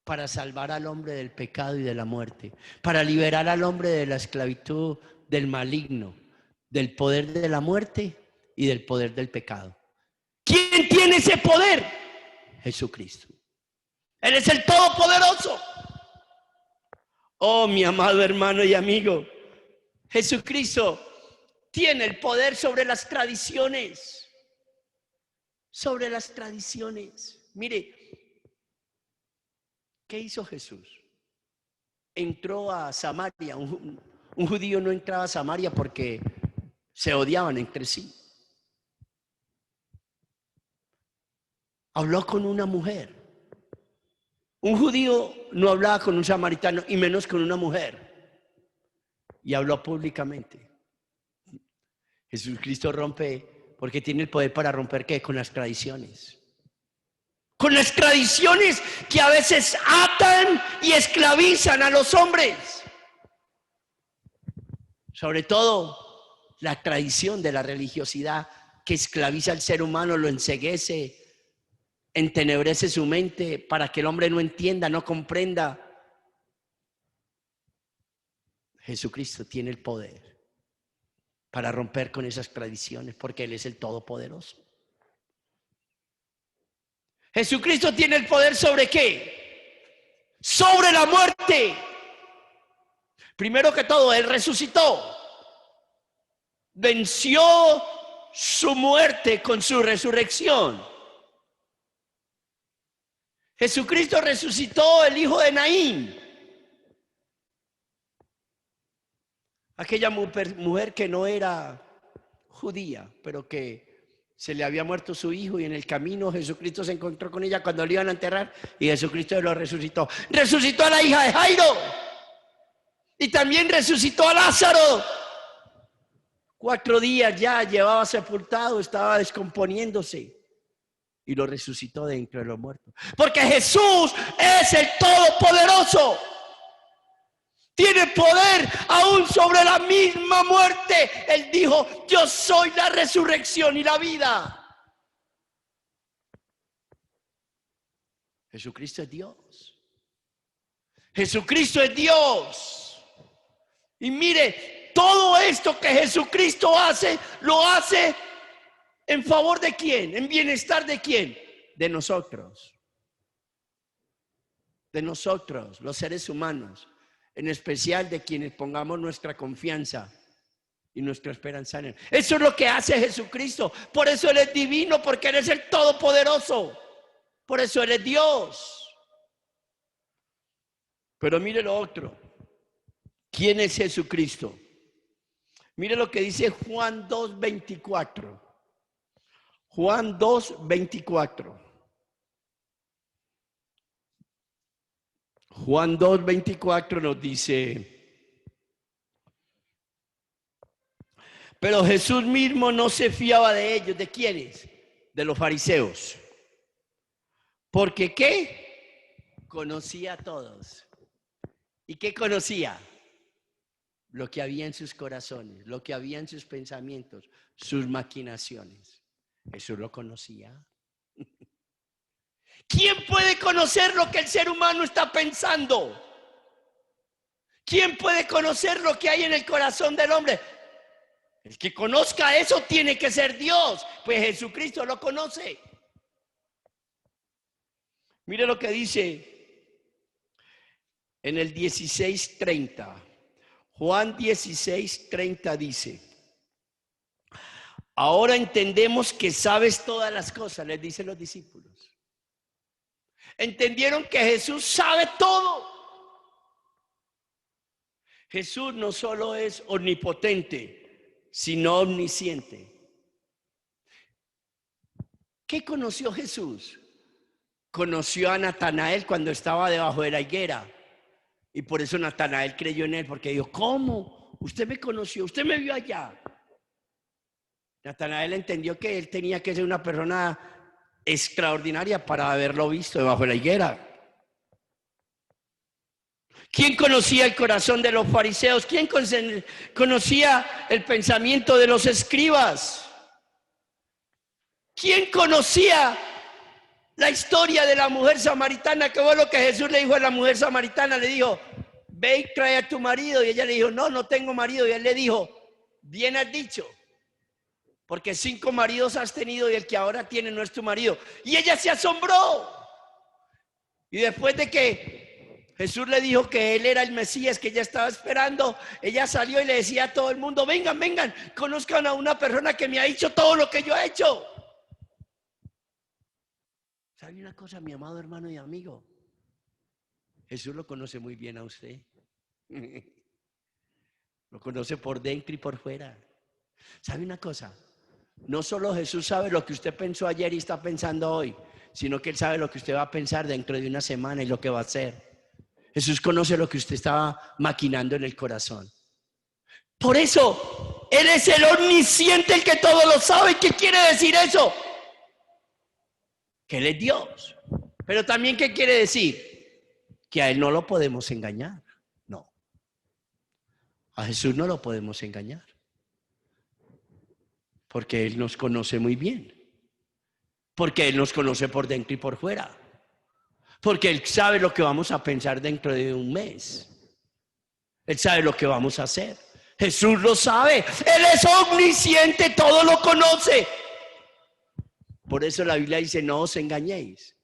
S1: para salvar al hombre del pecado y de la muerte, para liberar al hombre de la esclavitud del maligno, del poder de la muerte y del poder del pecado. ¿Quién tiene ese poder? Jesucristo. Él es el Todopoderoso. Oh, mi amado hermano y amigo, Jesucristo tiene el poder sobre las tradiciones. Sobre las tradiciones. Mire, ¿qué hizo Jesús? Entró a Samaria. Un judío no entraba a Samaria porque se odiaban entre sí. Habló con una mujer. Un judío no hablaba con un samaritano y menos con una mujer. Y habló públicamente. Jesucristo rompe, porque tiene el poder para romper ¿qué? Con las tradiciones. con las tradiciones que a veces atan y esclavizan a los hombres. Sobre todo la tradición de la religiosidad que esclaviza al ser humano, lo enceguece, entenebrece su mente para que el hombre no entienda, no comprenda. Jesucristo tiene el poder para romper con esas tradiciones porque Él es el Todopoderoso. Jesucristo tiene el poder ¿sobre qué? Sobre la muerte. Primero que todo, Él resucitó. Venció su muerte con su resurrección. Jesucristo resucitó el hijo de Naín. Aquella mujer que no era judía, pero que se le había muerto su hijo y en el camino Jesucristo se encontró con ella cuando le iban a enterrar y Jesucristo lo resucitó. Resucitó a la hija de Jairo y también resucitó a Lázaro. 4 días ya llevaba sepultado, estaba descomponiéndose y lo resucitó de entre los muertos. Porque Jesús es el Todopoderoso. Tiene poder aún sobre la misma muerte. Él dijo, yo soy la resurrección y la vida. Jesucristo es Dios. Jesucristo es Dios. Y mire, todo esto que Jesucristo hace, lo hace en favor de quién, en bienestar de quién, de nosotros. De nosotros, los seres humanos. En especial de quienes pongamos nuestra confianza y nuestra esperanza en Él. Eso es lo que hace Jesucristo. Por eso Él es divino, porque Él es el Todopoderoso. Por eso Él es Dios. Pero mire lo otro. ¿Quién es Jesucristo? Mire lo que dice Juan 2:24. Juan 2:24. Juan 2:24 nos dice, pero Jesús mismo no se fiaba de ellos. ¿De quiénes? De los fariseos. ¿Porque qué? Conocía a todos. ¿Y qué conocía? Lo que había en sus corazones, lo que había en sus pensamientos, sus maquinaciones. Jesús lo conocía. ¿Quién puede conocer lo que el ser humano está pensando? ¿Quién puede conocer lo que hay en el corazón del hombre? El que conozca eso tiene que ser Dios, pues Jesucristo lo conoce. Mire lo que dice en el 16:30. Juan 16:30 dice, ahora entendemos que sabes todas las cosas, les dicen los discípulos. Entendieron que Jesús sabe todo. Jesús no solo es omnipotente, sino omnisciente. ¿Qué conoció Jesús? Conoció a Natanael cuando estaba debajo de la higuera. Y por eso Natanael creyó en él, porque dijo, ¿cómo? Usted me conoció, usted me vio allá. Natanael entendió que él tenía que ser una persona extraordinaria para haberlo visto debajo de la higuera. ¿Quién conocía el corazón de los fariseos? ¿Quién conocía el pensamiento de los escribas? ¿Quién conocía la historia de la mujer samaritana? ¿Qué fue lo que Jesús le dijo a la mujer samaritana? Le dijo, ve y trae a tu marido. Y ella le dijo, no tengo marido. Y él le dijo, bien has dicho, porque 5 maridos has tenido y el que ahora tiene no es tu marido. Y ella se asombró. Y después de que Jesús le dijo que él era el Mesías que ella estaba esperando, ella salió y le decía a todo el mundo, vengan, conozcan a una persona que me ha hecho todo lo que yo he hecho. ¿Sabe una cosa, mi amado hermano y amigo? Jesús lo conoce muy bien a usted. Lo conoce por dentro y por fuera. ¿Sabe una cosa? No solo Jesús sabe lo que usted pensó ayer y está pensando hoy, sino que Él sabe lo que usted va a pensar dentro de una semana y lo que va a hacer. Jesús conoce lo que usted estaba maquinando en el corazón. Por eso, Él es el omnisciente, el que todo lo sabe. ¿Qué quiere decir eso? Que Él es Dios. Pero también, ¿qué quiere decir? Que a Él no lo podemos engañar. No. A Jesús no lo podemos engañar. Porque Él nos conoce muy bien. Porque Él nos conoce por dentro y por fuera. Porque Él sabe lo que vamos a pensar dentro de un mes. Él sabe lo que vamos a hacer. Jesús lo sabe. Él es omnisciente, todo lo conoce. Por eso la Biblia dice, no os engañéis.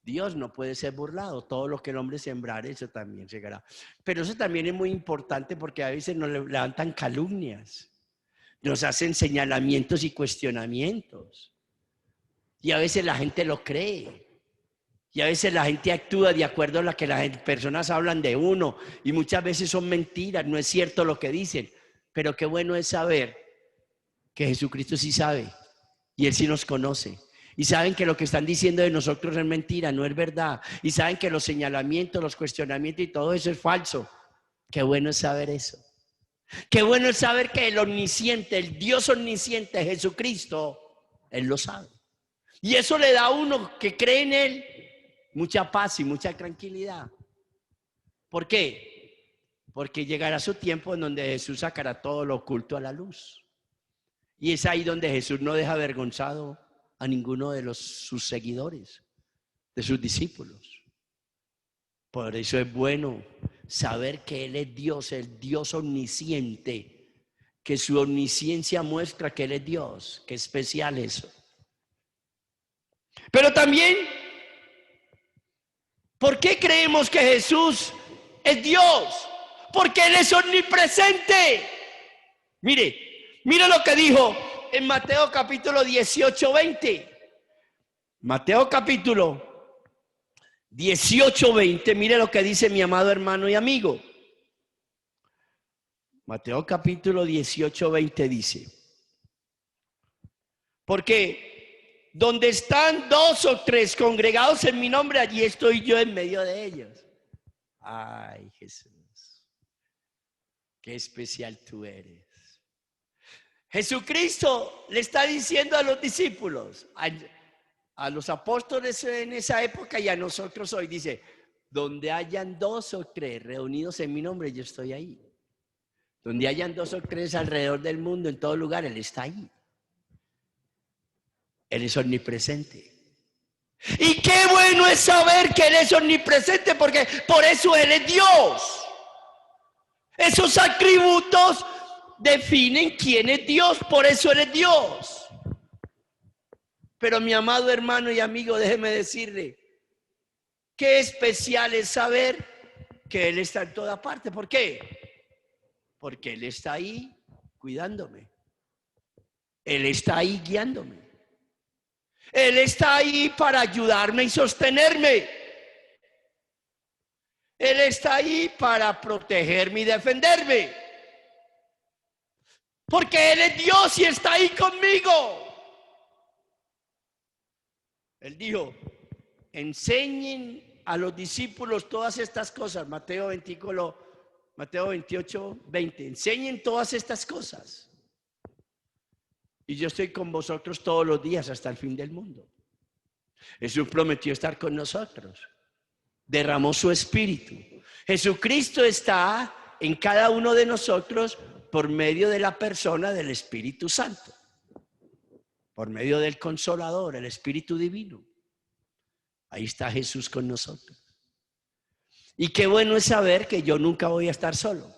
S1: Dios no puede ser burlado. Todo lo que el hombre sembrare, eso también llegará. Pero eso también es muy importante porque a veces nos levantan calumnias. Nos hacen señalamientos y cuestionamientos. Y a veces la gente lo cree. Y a veces la gente actúa de acuerdo a lo que las personas hablan de uno. Y muchas veces son mentiras, no es cierto lo que dicen. Pero qué bueno es saber que Jesucristo sí sabe. Y Él sí nos conoce. Y saben que lo que están diciendo de nosotros es mentira, no es verdad. Y saben que los señalamientos, los cuestionamientos y todo eso es falso. Qué bueno es saber eso. Qué bueno es saber que el omnisciente, el Dios omnisciente, Jesucristo, Él lo sabe. Y eso le da a uno que cree en Él mucha paz y mucha tranquilidad. ¿Por qué? Porque llegará su tiempo en donde Jesús sacará todo lo oculto a la luz. Y es ahí donde Jesús no deja avergonzado a ninguno de sus seguidores, de sus discípulos. Por eso es bueno saber que Él es Dios, el Dios omnisciente, que su omnisciencia muestra que Él es Dios. Qué especial eso. Pero también, ¿por qué creemos que Jesús es Dios? Porque Él es omnipresente. Mire lo que dijo en Mateo capítulo 18, 20. Mateo capítulo 18, 20. Mire lo que dice mi amado hermano y amigo. Mateo capítulo 18, 20 dice: porque donde están 2 o 3 congregados en mi nombre, allí estoy yo en medio de ellos. Ay, Jesús, qué especial tú eres. Jesucristo le está diciendo a los discípulos, a los apóstoles en esa época y a nosotros hoy, dice, donde hayan 2 o 3 reunidos en mi nombre, yo estoy ahí. Donde hayan 2 o 3 alrededor del mundo, en todo lugar, Él está ahí. Él es omnipresente. Y qué bueno es saber que Él es omnipresente, porque por eso Él es Dios. Esos atributos definen quién es Dios, por eso Él es Dios. Pero mi amado hermano y amigo, déjeme decirle, qué especial es saber que Él está en toda parte. ¿Por qué? Porque Él está ahí cuidándome. Él está ahí guiándome. Él está ahí para ayudarme y sostenerme. Él está ahí para protegerme y defenderme. Porque Él es Dios y está ahí conmigo. Él dijo, enseñen a los discípulos todas estas cosas. Mateo 28, 20. Enseñen todas estas cosas. Y yo estoy con vosotros todos los días hasta el fin del mundo. Jesús prometió estar con nosotros. Derramó su espíritu. Jesucristo está en cada uno de nosotros por medio de la persona del Espíritu Santo. Por medio del Consolador, el Espíritu Divino. Ahí está Jesús con nosotros. Y qué bueno es saber que yo nunca voy a estar solo.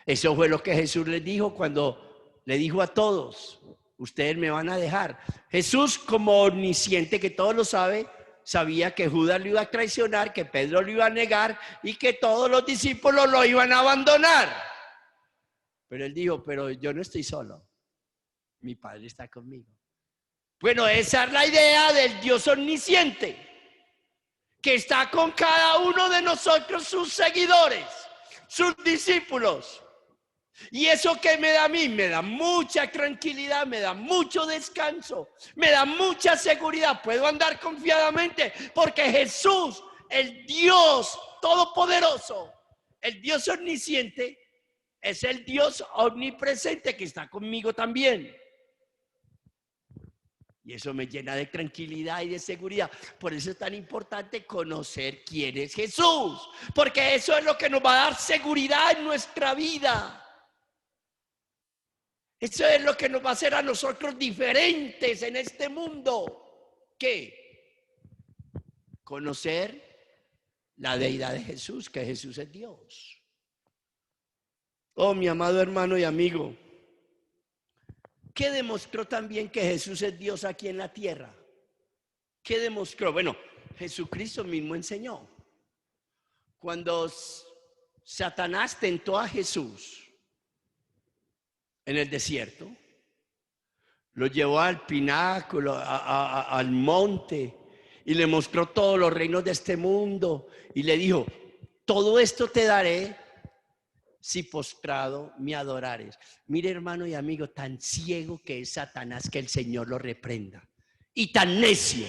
S1: Eso fue lo que Jesús les dijo cuando le dijo a todos, ustedes me van a dejar. Jesús, como omnisciente, que todo lo sabe, sabía que Judas lo iba a traicionar, que Pedro lo iba a negar y que todos los discípulos lo iban a abandonar. Pero Él dijo, pero yo no estoy solo. Mi Padre está conmigo. Bueno, esa es la idea del Dios omnisciente, que está con cada uno de nosotros, sus seguidores, sus discípulos. Y eso que me da a mí, me da mucha tranquilidad, me da mucho descanso, me da mucha seguridad. Puedo andar confiadamente porque Jesús, el Dios todopoderoso, el Dios omnisciente, es el Dios omnipresente que está conmigo también. Y eso me llena de tranquilidad y de seguridad. Por eso es tan importante conocer quién es Jesús. Porque eso es lo que nos va a dar seguridad en nuestra vida. Eso es lo que nos va a hacer a nosotros diferentes en este mundo. ¿Qué? Conocer la deidad de Jesús, que Jesús es Dios. Oh, mi amado hermano y amigo, ¿qué demostró también que Jesús es Dios aquí en la tierra? ¿Qué demostró? Bueno, Jesucristo mismo enseñó. Cuando Satanás tentó a Jesús en el desierto, lo llevó al pináculo, al monte, y le mostró todos los reinos de este mundo, y le dijo: todo esto te daré si postrado me adorares. Mire, hermano y amigo, tan ciego que es Satanás, que el Señor lo reprenda, y tan necio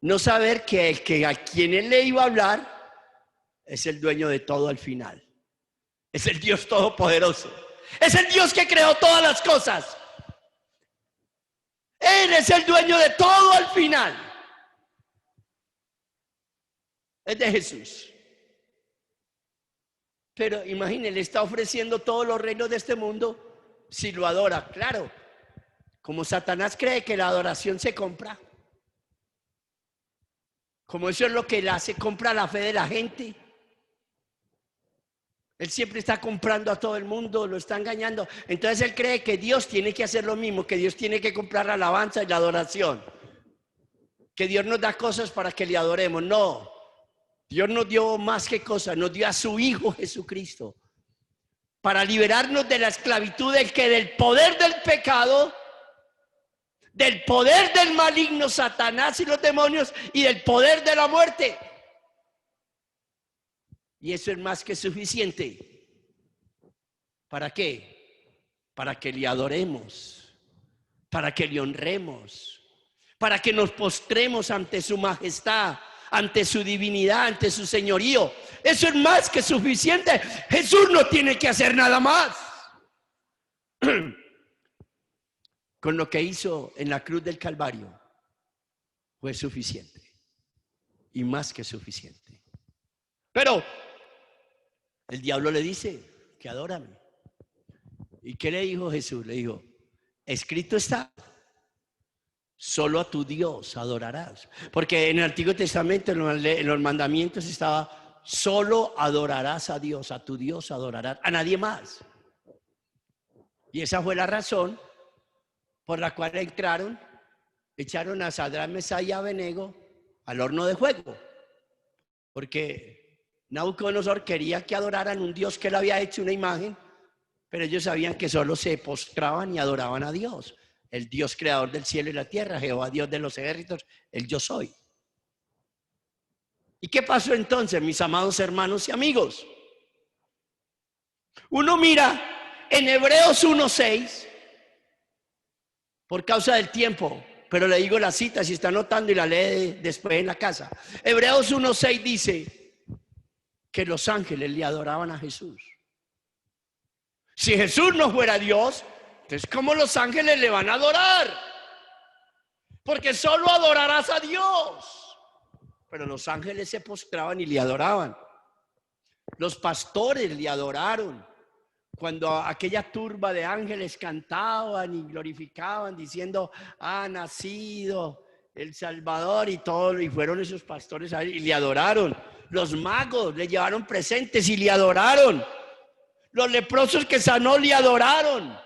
S1: no saber que el que a quien él le iba a hablar es el dueño de todo al final. Es el Dios todopoderoso, es el Dios que creó todas las cosas. Él es el dueño de todo al final. Es de Jesús. Pero imagínense, le está ofreciendo todos los reinos de este mundo si lo adora. Claro, como Satanás cree que la adoración se compra, como eso es lo que él hace, compra la fe de la gente. Él siempre está comprando a todo el mundo, lo está engañando. Entonces él cree que Dios tiene que hacer lo mismo, que Dios tiene que comprar la alabanza y la adoración, que Dios nos da cosas para que le adoremos. No, Dios nos dio más que cosas, nos dio a su Hijo Jesucristo para liberarnos de la esclavitud del poder del pecado, del poder del maligno Satanás y los demonios, y del poder de la muerte. Y eso es más que suficiente. ¿Para qué? Para que le adoremos, para que le honremos, para que nos postremos ante su majestad, ante su divinidad, ante su señorío. Eso es más que suficiente. Jesús no tiene que hacer nada más. Con lo que hizo en la cruz del Calvario fue suficiente, y más que suficiente. Pero el diablo le dice que adórame. ¿Y qué le dijo Jesús? Le dijo: escrito está, solo a tu Dios adorarás. Porque en el Antiguo Testamento, en los mandamientos estaba: solo adorarás a Dios, a tu Dios adorarás, a nadie más. Y esa fue la razón por la cual echaron a Sadrach, Mesach y Abednego al horno de fuego. Porque Nabucodonosor quería que adoraran un Dios que le había hecho una imagen, pero ellos sabían que solo se postraban y adoraban a Dios, el Dios creador del cielo y la tierra, Jehová Dios de los ejércitos, el yo soy. ¿Y qué pasó entonces, mis amados hermanos y amigos? Uno mira en Hebreos 1:6, por causa del tiempo, pero le digo la cita si está anotando y la lee después en la casa. Hebreos 1:6 dice que los ángeles le adoraban a Jesús. Si Jesús no fuera Dios, entonces ¿cómo los ángeles le van a adorar? Porque solo adorarás a Dios. Pero los ángeles se postraban y le adoraban. Los pastores le adoraron. Cuando aquella turba de ángeles cantaban y glorificaban diciendo: ha nacido el Salvador, y todo, y fueron esos pastores ahí y le adoraron. Los magos le llevaron presentes y le adoraron. Los leprosos que sanó le adoraron.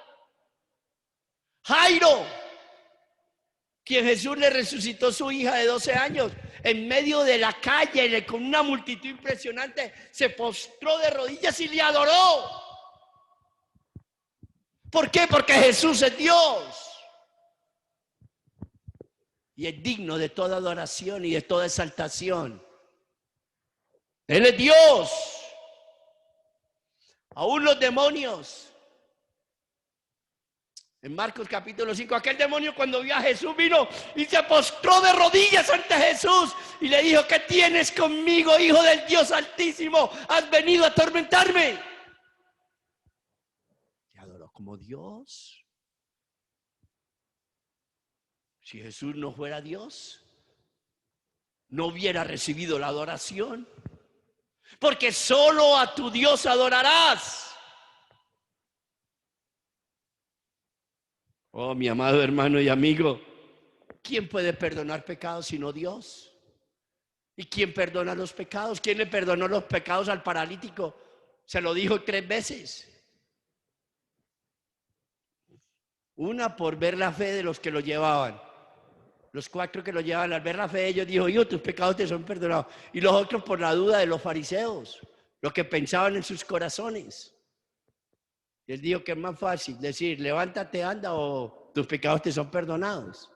S1: Jairo, quien Jesús le resucitó su hija de 12 años, en medio de la calle con una multitud impresionante, se postró de rodillas y le adoró. ¿Por qué? Porque Jesús es Dios y es digno de toda adoración y de toda exaltación. Él es Dios. Aún los demonios. En Marcos capítulo 5, aquel demonio cuando vio a Jesús vino y se postró de rodillas ante Jesús y le dijo: ¿qué tienes conmigo, hijo del Dios Altísimo? ¿Has venido a atormentarme? Le adoró como Dios. Si Jesús no fuera Dios, no hubiera recibido la adoración. Porque solo a tu Dios adorarás. Oh, mi amado hermano y amigo, ¿quién puede perdonar pecados sino Dios? ¿Y quién perdona los pecados? ¿Quién le perdonó los pecados al paralítico? Se lo dijo 3 veces. Una por ver la fe de los que lo llevaban. Los 4 que lo llevaban, al ver la fe de ellos, dijo: hijo, tus pecados te son perdonados. Y los otros por la duda de los fariseos, lo que pensaban en sus corazones. Y él dijo que es más fácil decir: levántate, anda, o tus pecados te son perdonados.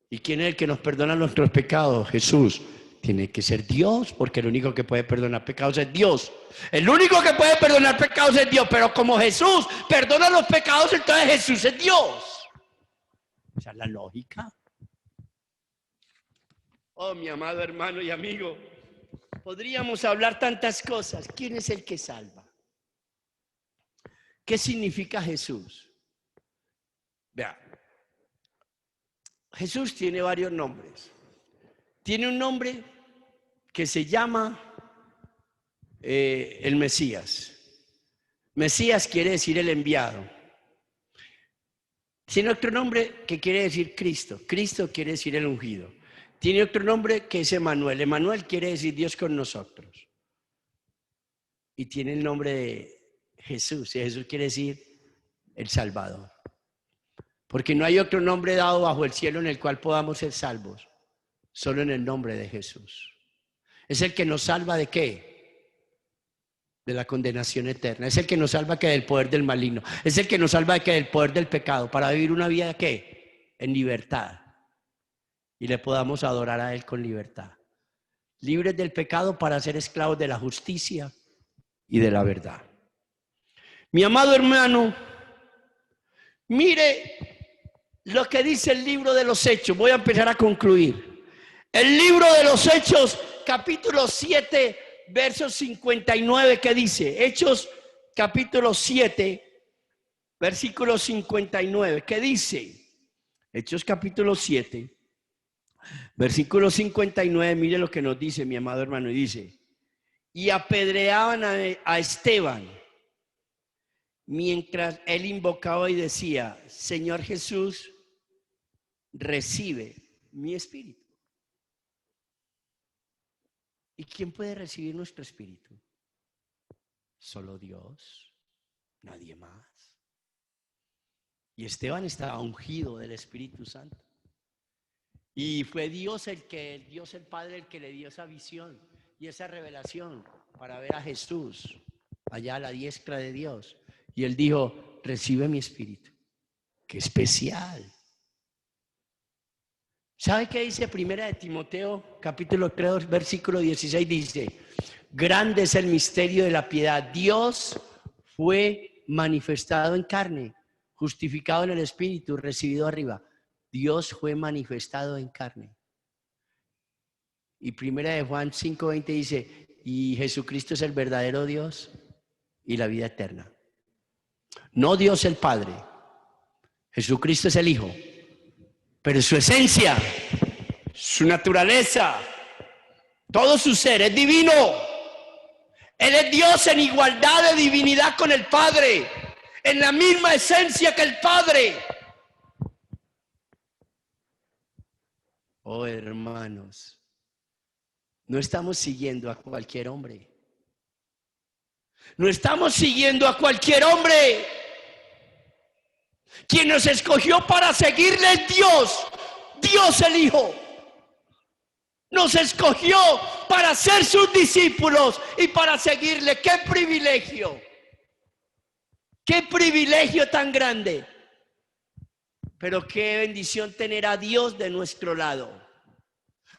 S1: ¿Y quién es el que nos perdona nuestros pecados? Jesús. Tiene que ser Dios, porque el único que puede perdonar pecados es Dios. El único que puede perdonar pecados es Dios, pero como Jesús perdona los pecados, entonces Jesús es Dios. Esa es la lógica. Oh, mi amado hermano y amigo, podríamos hablar tantas cosas. ¿Quién es el que salva? ¿Qué significa Jesús? Vea, Jesús tiene varios nombres. Tiene un nombre que se llama el Mesías. Mesías quiere decir el enviado. Tiene otro nombre que quiere decir Cristo. Cristo quiere decir el ungido. Tiene otro nombre que es Emanuel. Emanuel quiere decir Dios con nosotros. Y tiene el nombre de Jesús. Y Jesús quiere decir el Salvador. Porque no hay otro nombre dado bajo el cielo en el cual podamos ser salvos. Solo en el nombre de Jesús. Es el que nos salva ¿de qué? De la condenación eterna. Es el que nos salva que del poder del maligno. Es el que nos salva de que del poder del pecado. Para vivir una vida ¿de qué? En libertad. Y le podamos adorar a Él con libertad. Libres del pecado para ser esclavos de la justicia y de la verdad. Mi amado hermano, mire lo que dice el libro de los Hechos. Voy a empezar a concluir. El libro de los Hechos, capítulo 7, versos 59, ¿qué dice? Hechos, capítulo 7, versículo 59, ¿qué dice? Hechos, capítulo 7, versículo 59, mire lo que nos dice, mi amado hermano, y dice: y apedreaban a Esteban, mientras él invocaba y decía: Señor Jesús, recibe mi espíritu. ¿Y quién puede recibir nuestro espíritu? Solo Dios, nadie más. Y Esteban estaba ungido del Espíritu Santo. Y fue Dios el Padre el que le dio esa visión y esa revelación para ver a Jesús allá a la diestra de Dios. Y él dijo: recibe mi espíritu. ¡Qué especial! ¿Sabe qué dice Primera de Timoteo, capítulo 3, versículo 16? Dice: grande es el misterio de la piedad. Dios fue manifestado en carne, justificado en el Espíritu, recibido arriba. Dios fue manifestado en carne. Y Primera de Juan 5:20 dice: y Jesucristo es el verdadero Dios y la vida eterna. No Dios el Padre, Jesucristo es el Hijo. Pero su esencia, su naturaleza, todo su ser es divino. Él es Dios en igualdad de divinidad con el Padre, en la misma esencia que el Padre. Oh, hermanos, no estamos siguiendo a cualquier hombre. No estamos siguiendo a cualquier hombre. Quien nos escogió para seguirle es Dios, Dios el Hijo. Nos escogió para ser sus discípulos y para seguirle. ¡Qué privilegio! ¡Qué privilegio tan grande! Pero qué bendición tener a Dios de nuestro lado.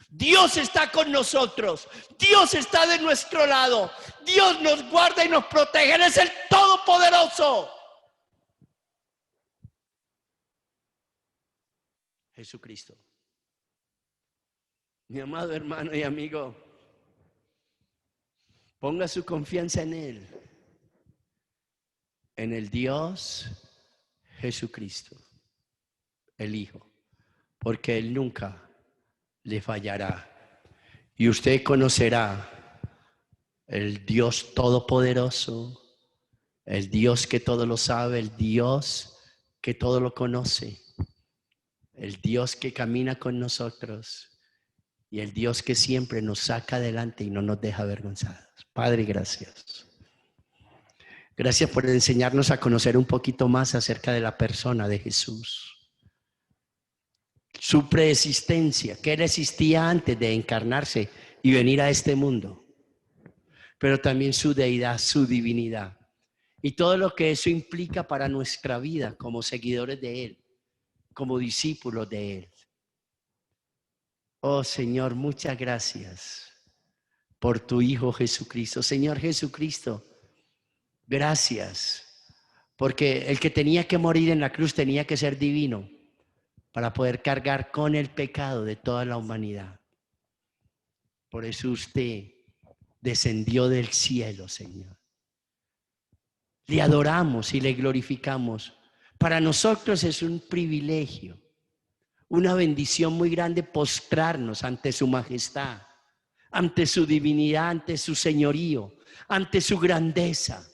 S1: Dios está con nosotros. Dios está de nuestro lado. Dios nos guarda y nos protege. Él es el Todopoderoso. Jesucristo. Mi amado hermano y amigo, ponga su confianza en Él, en el Dios Jesucristo. el Hijo, porque Él nunca le fallará. Y usted conocerá el Dios todopoderoso, el Dios que todo lo sabe, el Dios que todo lo conoce, el Dios que camina con nosotros y el Dios que siempre nos saca adelante y no nos deja avergonzados. Padre, gracias. Gracias por enseñarnos a conocer un poquito más acerca de la persona de Jesús. Su preexistencia, que Él existía antes de encarnarse y venir a este mundo, pero también su deidad, su divinidad y todo lo que eso implica para nuestra vida como seguidores de Él, como discípulos de Él. Oh Señor, muchas gracias por tu Hijo Jesucristo. Señor Jesucristo, gracias, porque el que tenía que morir en la cruz tenía que ser divino para poder cargar con el pecado de toda la humanidad. Por eso usted descendió del cielo, Señor. Le adoramos y le glorificamos. Para nosotros es un privilegio, una bendición muy grande postrarnos ante su majestad, ante su divinidad, ante su señorío, ante su grandeza,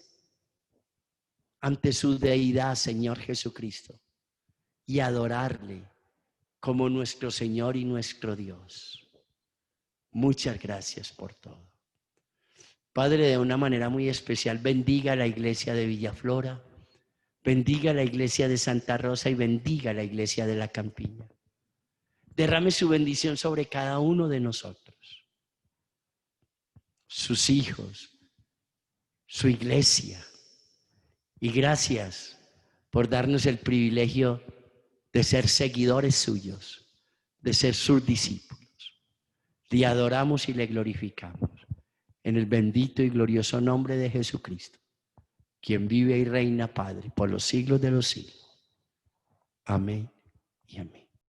S1: ante su deidad, Señor Jesucristo, y adorarle como nuestro Señor y nuestro Dios. Muchas gracias por todo. Padre, de una manera muy especial, bendiga a la iglesia de Villaflora, bendiga a la iglesia de Santa Rosa y bendiga a la iglesia de La Campiña. Derrame su bendición sobre cada uno de nosotros, sus hijos, su iglesia. Y gracias por darnos el privilegio de ser seguidores suyos, de ser sus discípulos. Le adoramos y le glorificamos en el bendito y glorioso nombre de Jesucristo, quien vive y reina, Padre, por los siglos de los siglos. Amén y amén.